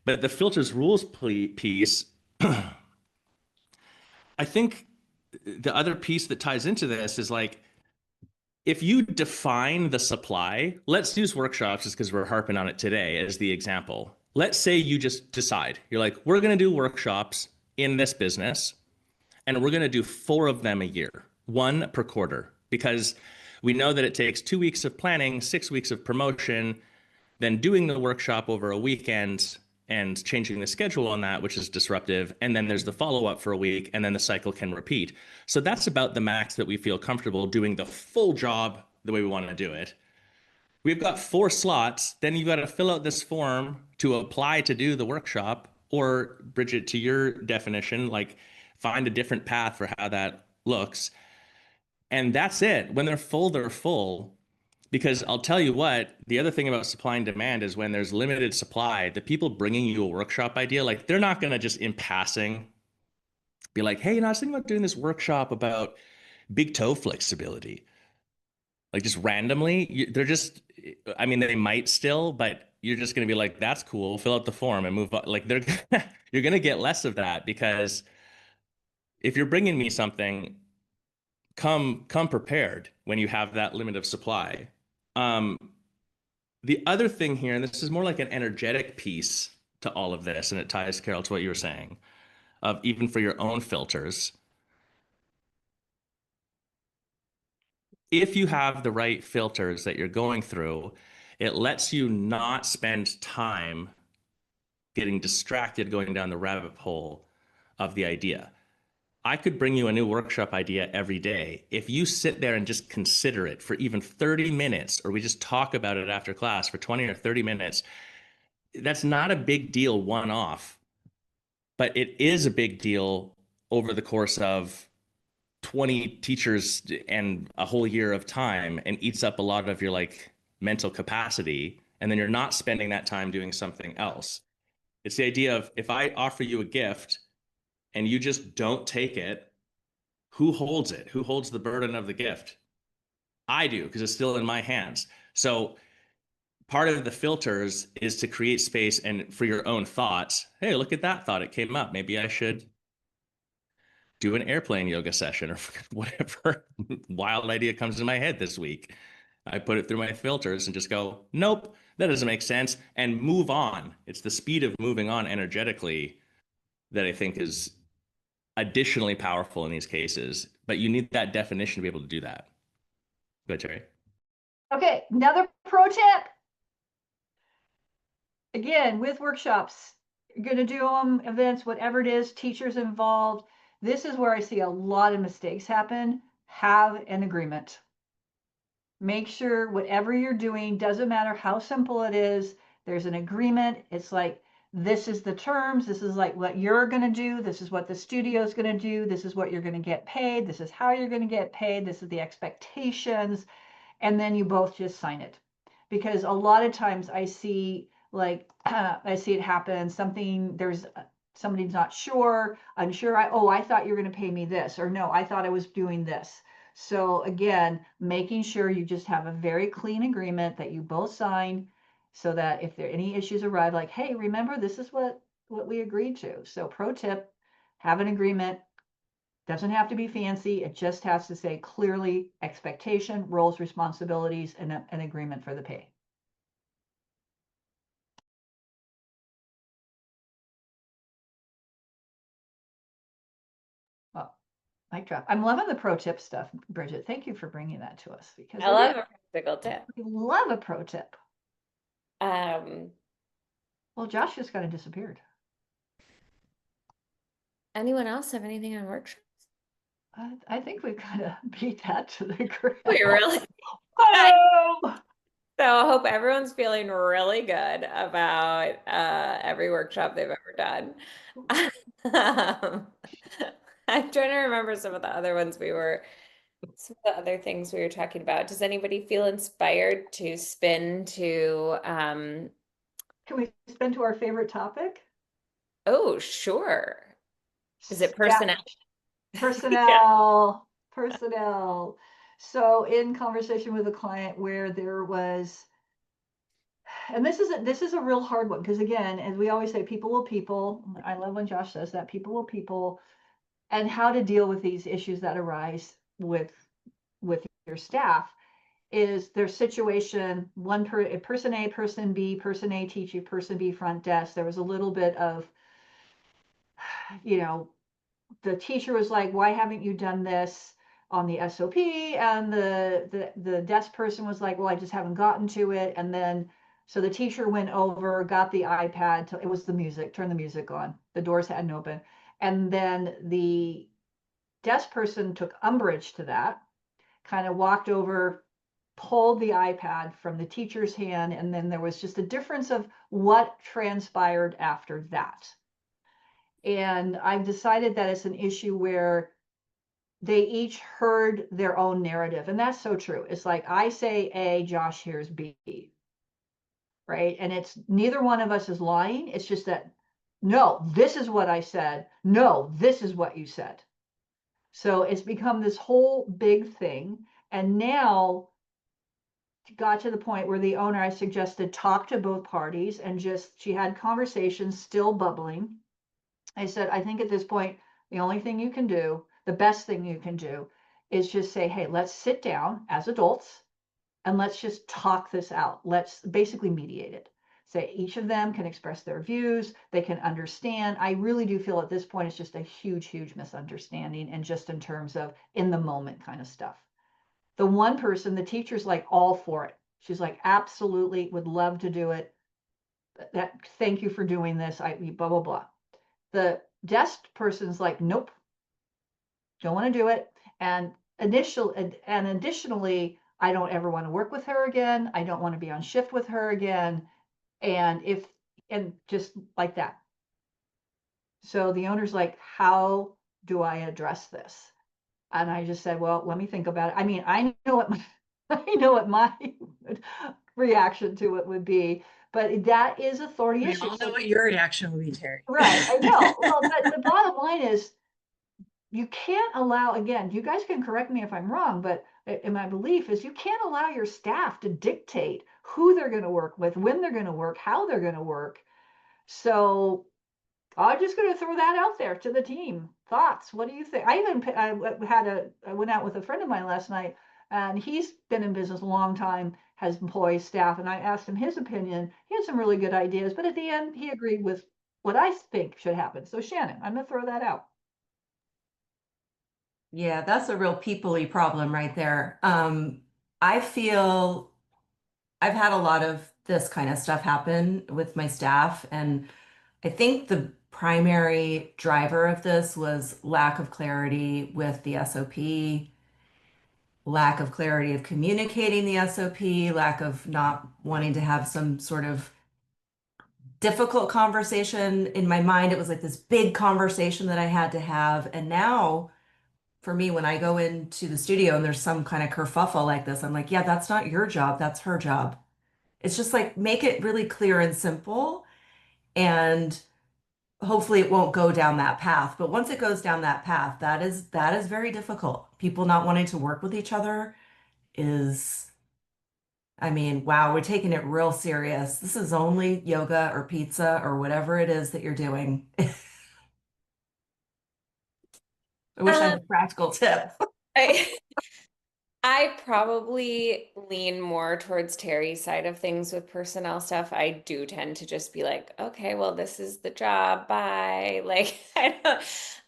But the filters rules piece, I think the other piece that ties into this is like, if you define the supply, let's use workshops just because we're harping on it today as the example. Let's say you just decide, you're like, we're going to do workshops in this business and we're going to do 4 of them a year, 1 per quarter, because we know that it takes 2 weeks of planning, 6 weeks of promotion, then doing the workshop over a weekend and changing the schedule on that, which is disruptive. And then there's the follow-up for a week, and then the cycle can repeat. So that's about the max that we feel comfortable doing the full job the way we want to do it. We've got 4 slots. Then you've got to fill out this form to apply to do the workshop, or Bridget, to your definition, like find a different path for how that looks. And that's it. When they're full, they're full. Because I'll tell you what, the other thing about supply and demand is when there's limited supply, the people bringing you a workshop idea, like they're not going to just in passing be like, hey, I was thinking about doing this workshop about big toe flexibility. Like just randomly, they're just, I mean, they might still, but you're just going to be like, that's cool, fill out the form and move on. Like you're going to get less of that, because if you're bringing me something, come prepared when you have that limit of supply. The other thing here, and this is more like an energetic piece to all of this, and it ties, Carol, to what you were saying, of even for your own filters. If you have the right filters that you're going through, it lets you not spend time getting distracted going down the rabbit hole of the idea. I could bring you a new workshop idea every day. If you sit there and just consider it for even 30 minutes, or we just talk about it after class for 20 or 30 minutes, that's not a big deal one-off, but it is a big deal over the course of 20 teachers and a whole year of time, and eats up a lot of your like mental capacity. And then you're not spending that time doing something else. It's the idea of, if I offer you a gift and you just don't take it, who holds it? Who holds the burden of the gift? I do, because it's still in my hands. So part of the filters is to create space and for your own thoughts. Hey, look at that thought. It came up. Maybe I should do an airplane yoga session, or whatever wild idea comes in my head this week. I put it through my filters and just go, nope, that doesn't make sense, and move on. It's the speed of moving on energetically that I think is additionally powerful in these cases. But you need that definition to be able to do that. Go ahead, Terry. Okay, another pro tip. Again, with workshops, you're going to do them, events, whatever it is, teachers involved. This is where I see a lot of mistakes happen. Have an agreement. Make sure whatever you're doing, doesn't matter how simple it is, there's an agreement. It's like, this is the terms, this is like what you're going to do, this is what the studio is going to do, this is what you're going to get paid, this is how you're going to get paid, this is the expectations, and then you both just sign it. Because a lot of times I see like I see it happen, somebody's not sure, unsure, I thought you were going to pay me this, or no, I thought I was doing this. So again, making sure you just have a very clean agreement that you both sign, so that if there any issues arrive, like, hey, remember, this is what we agreed to. So pro tip, have an agreement. Doesn't have to be fancy. It just has to say clearly expectation, roles, responsibilities, and an agreement for the pay. Well, mic drop. I'm loving the pro tip stuff, Bridget. Thank you for bringing that to us, because I love a practical tip. we love a pro tip. Um, Well, Josh just kind of disappeared. anyone else have anything on workshops? I think we kind of beat that to the ground. We really. Oh! So I hope everyone's feeling really good about every workshop they've ever done. I'm trying to remember some of the other things we were talking about. Does anybody feel inspired to spin to Can we spin to our favorite topic? oh, sure. Is it Staff- personnel? Personnel, personnel. So in conversation with a client where there was, and this is a real hard one, because again, as we always say, people will people. I love when Josh says that, people will people, and how to deal with these issues that arise with your staff is their situation, person A, person B, person A teaching, person B front desk. There was a little bit of, the teacher was like, why haven't you done this on the SOP? And the desk person was like, well, I just haven't gotten to it. And then, so the teacher went over, got the iPad, it was the music, turn the music on. The doors hadn't opened. And then the desk person took umbrage to that, kind of walked over, pulled the iPad from the teacher's hand. And then there was just a difference of what transpired after that. And I've decided that it's an issue where they each heard their own narrative. And that's so true. It's like, I say A, Josh hears B, right? And it's neither one of us is lying. It's just that, no, this is what I said. No, this is what you said. So it's become this whole big thing. And now got to the point where the owner, I suggested, talk to both parties, and she had conversations still bubbling. I said, I think at this point, the only thing you can do, the best thing you can do, is just say, hey, let's sit down as adults and let's just talk this out. Let's basically mediate it. Say each of them can express their views, they can understand. I really do feel at this point it's just a huge, huge misunderstanding, and just in terms of in the moment kind of stuff. The one person, the teacher's like all for it. She's like, absolutely, would love to do it. Thank you for doing this. Blah, blah, blah. The desk person's like, nope, don't want to do it. And additionally, I don't ever want to work with her again. I don't want to be on shift with her again. And just like that. So the owner's like, how do I address this? And I just said, well, let me think about it. I mean, I know what my reaction to it would be, but that is a thorny We issue. all know what your reaction will be, Terry. Right, I know. Well, but the bottom line is, you can't allow, again, you guys can correct me if I'm wrong, but in my belief is you can't allow your staff to dictate who they're going to work with, when they're going to work, how they're going to work. So I'm just going to throw that out there to the team. Thoughts? What do you think? I went out with a friend of mine last night, And he's been in business a long time, has employees, staff, and I asked him his opinion. He had some really good ideas, but at the end, he agreed with what I think should happen. So Shannon, I'm going to throw that out. Yeah, that's a real people-y problem right there. I feel I've had a lot of this kind of stuff happen with my staff, and I think the primary driver of this was lack of clarity with the SOP, lack of clarity of communicating the SOP, lack of not wanting to have some sort of difficult conversation. In my mind, it was like this big conversation that I had to have. And now, for me, when I go into the studio and there's some kind of kerfuffle like this, I'm like, yeah, that's not your job, that's her job. It's just like make it really clear and simple, and hopefully it won't go down that path. But once it goes down that path, that is very difficult. People not wanting to work with each other is, I mean, wow, we're taking it real serious. This is only yoga or pizza or whatever it is that you're doing. I wish I had Um, a practical tip. I, I probably lean more towards Terry's side of things with personnel stuff. I do tend to just be like, okay, well, this is the job. Bye. Like, I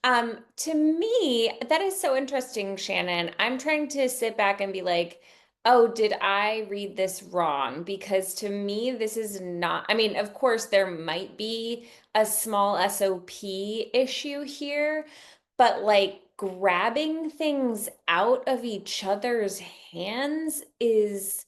don't, to me, that is so interesting, Shannon. I'm trying to sit back and be like, oh, did I read this wrong? Because to me, this is not, I mean, of course, there might be a small SOP issue here, but like grabbing things out of each other's hands is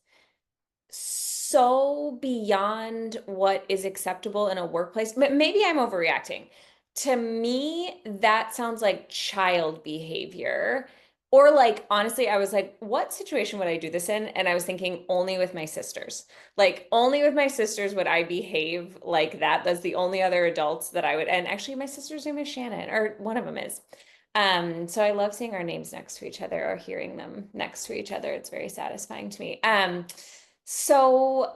so beyond what is acceptable in a workplace. Maybe I'm overreacting. To me, that sounds like child behavior. Or like, honestly, I was like, what situation would I do this in? And I was thinking only with my sisters. Like, only with my sisters would I behave like that. That's the only other adults that I would. And actually, my sister's name is Shannon, or one of them is. So I love seeing our names next to each other or hearing them next to each other. It's very satisfying to me. So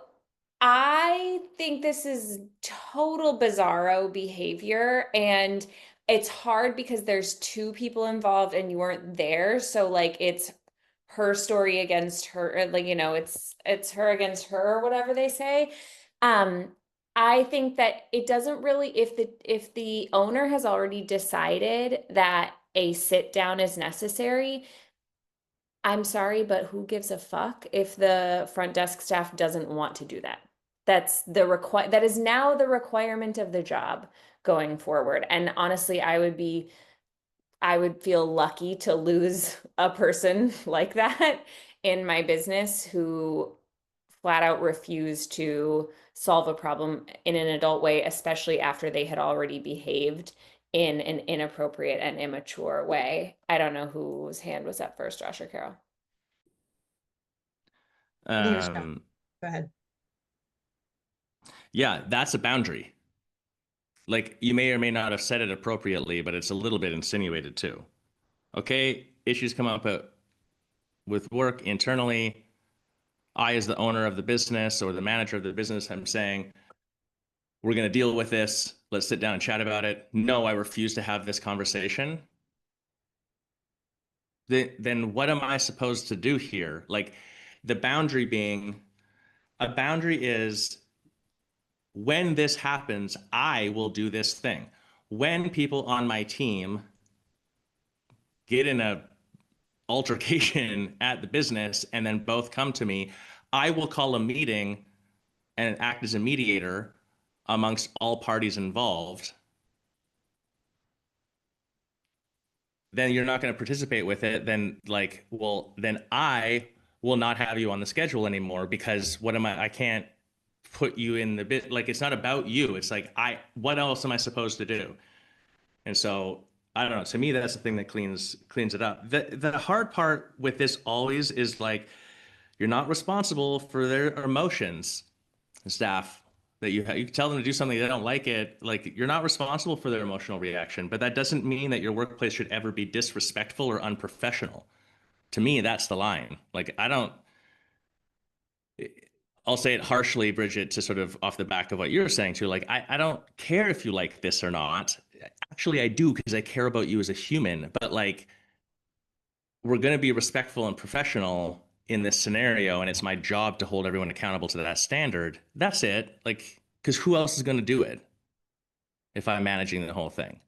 I think this is total bizarro behavior, and it's hard because there's two people involved and you weren't there. So like it's her story against her, or, like, it's her against her or whatever they say. Um, I think that it doesn't really, if the owner has already decided that a sit down is necessary, I'm sorry, but who gives a fuck if the front desk staff doesn't want to do that? That is now the requirement of the job going forward. And honestly, I would feel lucky to lose a person like that in my business who flat out refused to solve a problem in an adult way, especially after they had already behaved in an inappropriate and immature way. I don't know whose hand was up first, Josh or Carol. I think it was Go ahead. Yeah, that's a boundary. Like you may or may not have said it appropriately, but it's a little bit insinuated too. Okay, issues come up with work internally. I, as the owner of the business or the manager of the business, I'm saying, we're going to deal with this. Let's sit down and chat about it. No, I refuse to have this conversation. Then what am I supposed to do here? Like the boundary being, a boundary is when this happens, I will do this thing. When people on my team get in a altercation at the business and then both come to me, I will call a meeting and act as a mediator amongst all parties involved. Then you're not going to participate with it. Then like, well, then I will not have you on the schedule anymore because I can't put you in the bit. Like, it's not about you. It's like, what else am I supposed to do? And so I don't know. To me, that's the thing that cleans it up. The hard part with this always is like, you're not responsible for their emotions. Staff that you tell them to do something, they don't like it. Like you're not responsible for their emotional reaction, but that doesn't mean that your workplace should ever be disrespectful or unprofessional. To me, that's the line. Like I'll say it harshly, Bridget, to sort of off the back of what you're saying too. Like I don't care if you like this or not. Actually, I do because I care about you as a human. But like we're going to be respectful and professional in this scenario and it's my job to hold everyone accountable to that standard, that's it. Like, because who else is going to do it if I'm managing the whole thing?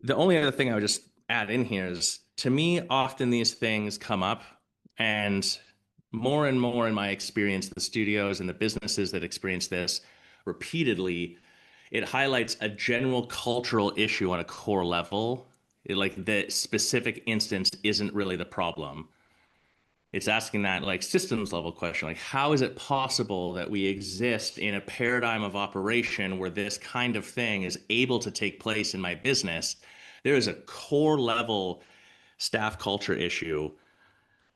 The only other thing I would just add in here is, to me, often these things come up, and more in my experience, the studios and the businesses that experience this repeatedly, it highlights a general cultural issue on a core level. Like the specific instance isn't really the problem. It's asking that like systems level question, like how is it possible that we exist in a paradigm of operation where this kind of thing is able to take place in my business? There is a core level staff culture issue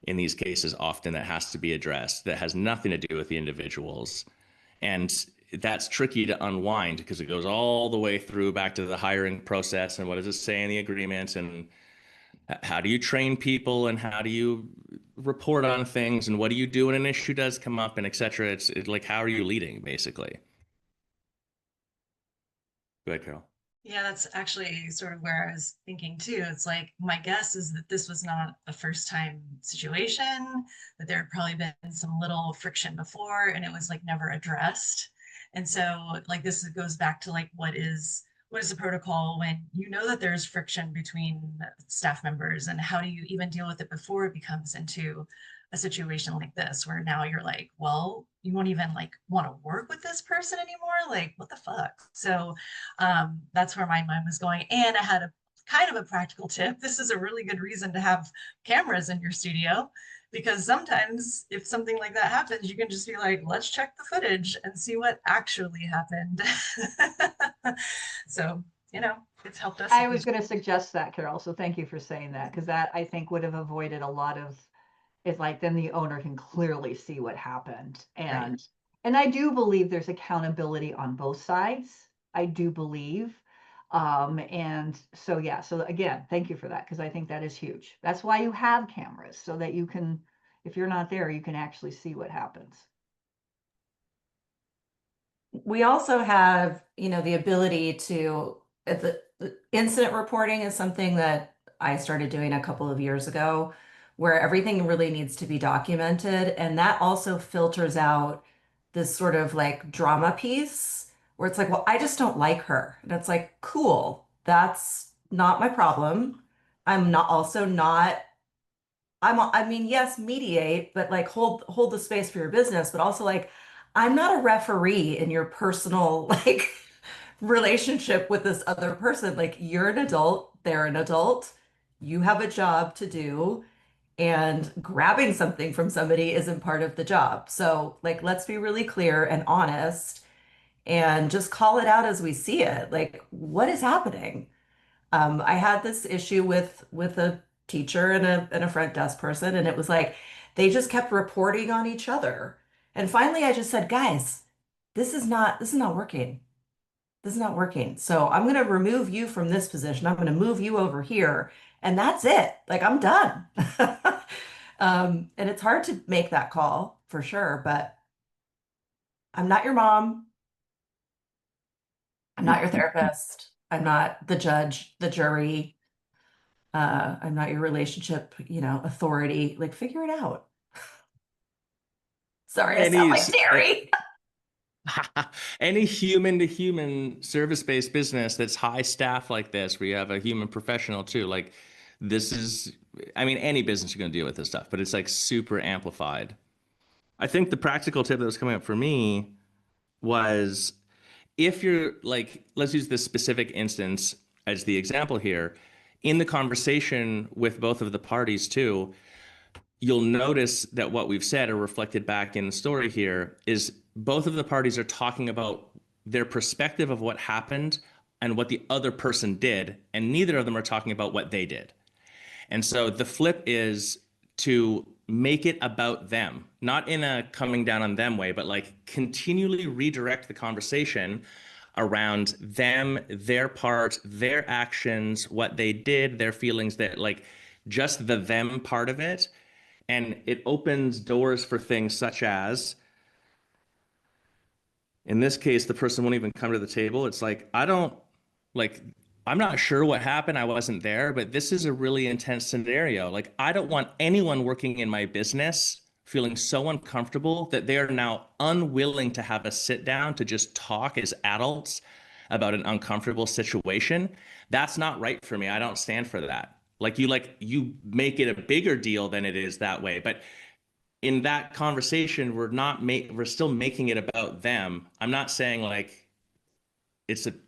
in these cases often that has to be addressed, that has nothing to do with the individuals. And that's tricky to unwind because it goes all the way through back to the hiring process and what does it say in the agreements, and how do you train people, and how do you report on things, and what do you do when an issue does come up, and et cetera. It's like, how are you leading, basically? Go ahead, Carol. Yeah, that's actually sort of where I was thinking too. It's like, my guess is that this was not a first time situation, that there had probably been some little friction before and it was like never addressed. And so like this goes back to like what is the protocol when you know that there's friction between staff members, and how do you even deal with it before it becomes into a situation like this where now you're like, well, you won't even like want to work with this person anymore, like what the fuck. So that's where my mind was going. And I had a kind of a practical tip. This is a really good reason to have cameras in your studio, because sometimes if something like that happens, you can just be like, let's check the footage and see what actually happened. So, you know, it's helped us. I was going to suggest that, Carol. So thank you for saying that, because that I think would have avoided a lot of, it's like then the owner can clearly see what happened. And I do believe there's accountability on both sides. I do believe. And so yeah, so again, thank you for that, because I think that is huge. That's why you have cameras, so that you can, if you're not there, you can actually see what happens. We also have, you know, the ability to, the incident reporting is something that I started doing a couple of years ago, where everything really needs to be documented. And that also filters out this sort of like drama piece where it's like, well, I just don't like her. And it's like, cool, that's not my problem. I'm not also not, I mean, yes, mediate, but like hold the space for your business, but also like, I'm not a referee in your personal like relationship with this other person. Like, you're an adult, they're an adult, you have a job to do, and grabbing something from somebody isn't part of the job. So, like, let's be really clear and honest and just call it out as we see it. Like, what is happening? I had this issue with a teacher and a front desk person, and it was like they just kept reporting on each other. And finally, I just said, guys, this is not working. This is not working. So I'm going to remove you from this position. I'm going to move you over here, and that's it. Like, I'm done. And it's hard to make that call for sure, but I'm not your mom. I'm not your therapist. I'm not the judge, the jury. I'm not your relationship, you know, authority. Like, figure it out. Sorry, I sound Any like Terry. any human to human service-based business that's high staff like this, where you have a human professional too, like this is, I mean, any business you're going to deal with this stuff, but it's like super amplified. I think the practical tip that was coming up for me was, if you're like, let's use this specific instance as the example here, in the conversation with both of the parties too, you'll notice that what we've said or reflected back in the story here is both of the parties are talking about their perspective of what happened and what the other person did, and neither of them are talking about what they did. And so the flip is to make it about them, not in a coming down on them way, but like continually redirect the conversation around them, their part, their actions, what they did, their feelings, that like just the them part of it. And it opens doors for things such as, in this case, the person won't even come to the table. It's like, I don't like, I'm not sure what happened. I wasn't there, but this is a really intense scenario. Like, I don't want anyone working in my business feeling so uncomfortable that they are now unwilling to have a sit down to just talk as adults about an uncomfortable situation. That's not right for me. I don't stand for that. Like, you make it a bigger deal than it is that way. But in that conversation, we're still making it about them. I'm not saying like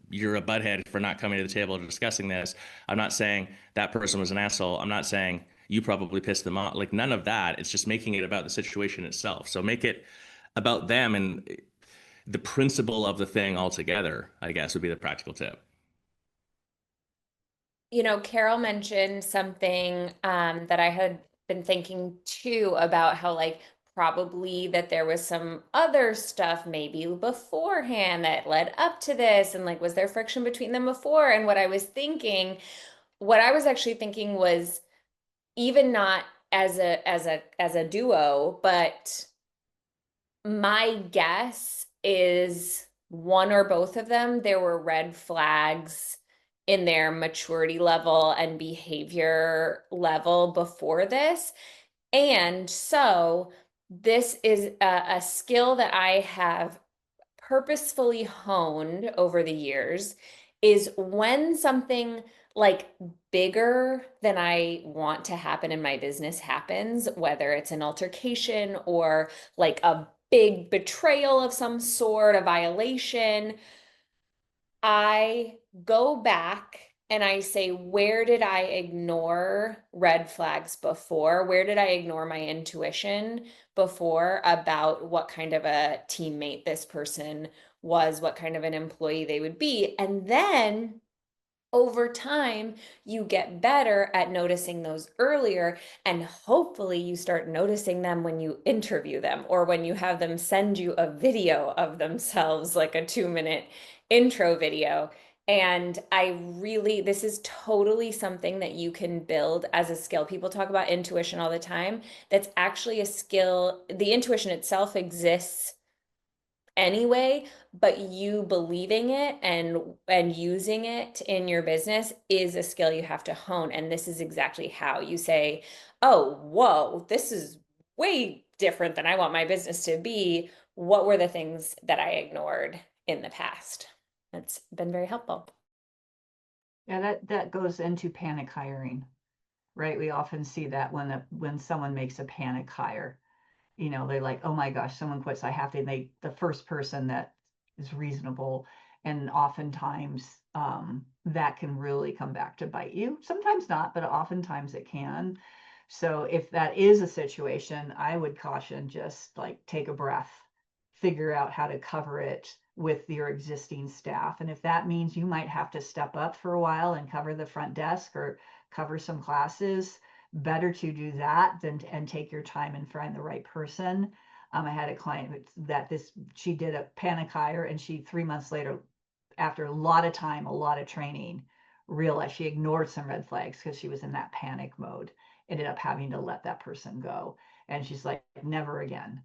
you're a butthead for not coming to the table and discussing this. I'm not saying that person was an asshole. I'm not saying you probably pissed them off. Like, none of that. It's just making it about the situation itself. So make it about them and the principle of the thing altogether, I guess, would be the practical tip. You know, Carol mentioned something that I had been thinking too about how, like, probably that there was some other stuff maybe beforehand that led up to this, and like, was there friction between them before? And what I was actually thinking was even not as a duo, but my guess is one or both of them, there were red flags in their maturity level and behavior level before this. And so this is a skill that I have purposefully honed over the years is when something like bigger than I want to happen in my business happens, whether it's an altercation or like a big betrayal of some sort, a violation, I go back and I say, where did I ignore red flags before? Where did I ignore my intuition before about what kind of a teammate this person was, what kind of an employee they would be? And then over time, you get better at noticing those earlier, and hopefully you start noticing them when you interview them or when you have them send you a video of themselves, like a 2-minute intro video. And this is totally something that you can build as a skill. People talk about intuition all the time. That's actually a skill. The intuition itself exists anyway, but you believing it and using it in your business is a skill you have to hone. And this is exactly how you say, oh, whoa, this is way different than I want my business to be. What were the things that I ignored in the past? That's been very helpful. Yeah, that goes into panic hiring, right? We often see that when someone makes a panic hire, they're like, oh my gosh, someone quits, I have to, and the first person that is reasonable. And oftentimes that can really come back to bite you. Sometimes not, but oftentimes it can. So if that is a situation, I would caution, just like take a breath, figure out how to cover it with your existing staff. And if that means you might have to step up for a while and cover the front desk or cover some classes, better to do that than and take your time and find the right person. I had a client that she did a panic hire, and she 3 months later, after a lot of time, a lot of training, realized she ignored some red flags because she was in that panic mode, ended up having to let that person go. And she's like, never again.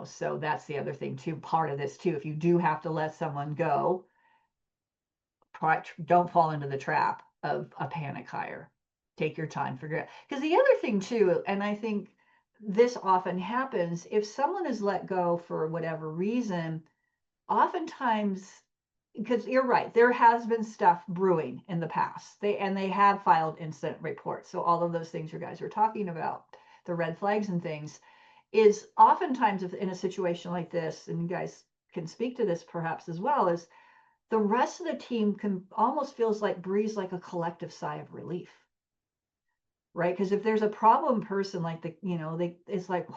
So that's the other thing too, part of this too. If you do have to let someone go, don't fall into the trap of a panic hire. Take your time, figure it out. Because the other thing too, and I think this often happens, if someone is let go for whatever reason, oftentimes, because you're right, there has been stuff brewing in the past. They have filed incident reports. So all of those things you guys were talking about, the red flags and things, is oftentimes if in a situation like this, and you guys can speak to this perhaps as well, is the rest of the team can almost feels like breathes like a collective sigh of relief, right? Because if there's a problem person, like it's like,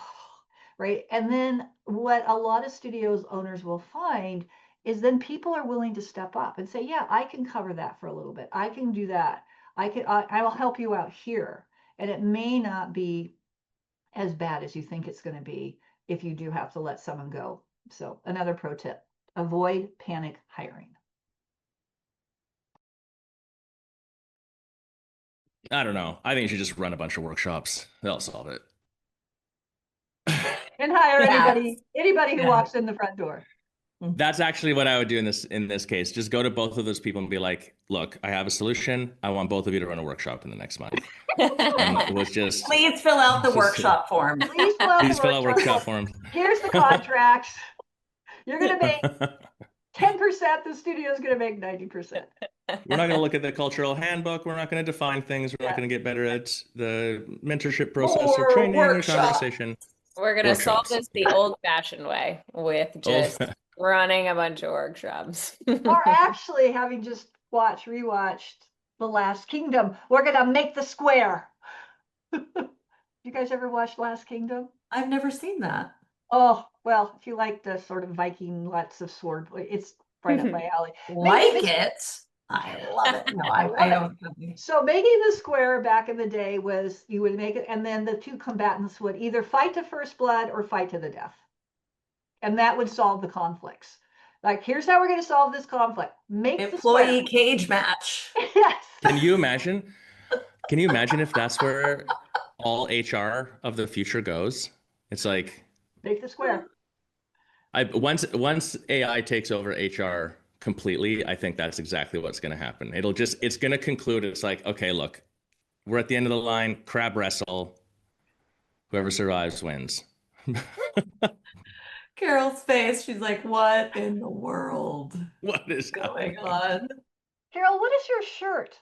right? And then what a lot of studios owners will find is then people are willing to step up and say, yeah, I can cover that for a little bit. I can do that. I will help you out here. And it may not be as bad as you think it's going to be if you do have to let someone go. So another pro tip, avoid panic hiring. I don't know. I think you should just run a bunch of workshops. They'll solve it. And hire Yeah. anybody who Yeah. walks in the front door. That's actually what I would do in this case. Just go to both of those people and be like, look, I have a solution. I want both of you to run a workshop in the next month. And it was just, Please fill out the Just- workshop form. Please fill out the please fill out workshop form. forms. Here's the contracts. You're gonna make 10%, the studio's gonna make 90%. We're not going to look at the cultural handbook. We're not going to define things. We're not going to get better at the mentorship process or More training or workshop. conversation. We're gonna solve Workshops. this the old-fashioned way with just running a bunch of workshops. Or actually, having just rewatched The Last Kingdom, we're gonna make the square. You guys ever watched Last Kingdom? I've never seen that. Oh, well, if you like the sort of Viking, lots of sword, it's right up my alley. Like Maybe it. I love it. No, I don't. So making the square back in the day was you would make it, and then the two combatants would either fight to first blood or fight to the death. And that would solve the conflicts. Like, here's how we're going to solve this conflict. Make Employee the cage match. square. Yes. Can you imagine? Can you imagine if that's where all HR of the future goes? It's like Make the square. once AI takes over HR completely, I think that's exactly what's going to happen. It's going to conclude. It's like, okay, look, we're at the end of the line, crab wrestle. Whoever survives wins. Carol's face. She's like, what in the world What is going going on? Carol, what is your shirt?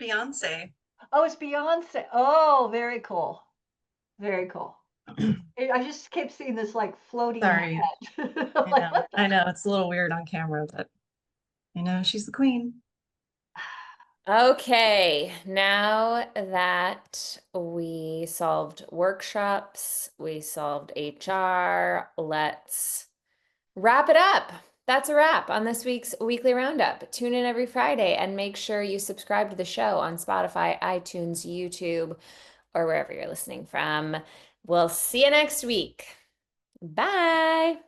Beyonce. Oh, it's Beyonce. Oh, very cool. Very cool. I just kept seeing this like floating Sorry. head. I know it's a little weird on camera, but she's the queen. Okay, now that we solved workshops, we solved HR, let's wrap it up. That's a wrap on this week's Weekly Roundup. Tune in every Friday and make sure you subscribe to the show on Spotify, iTunes, YouTube, or wherever you're listening from. We'll see you next week. Bye.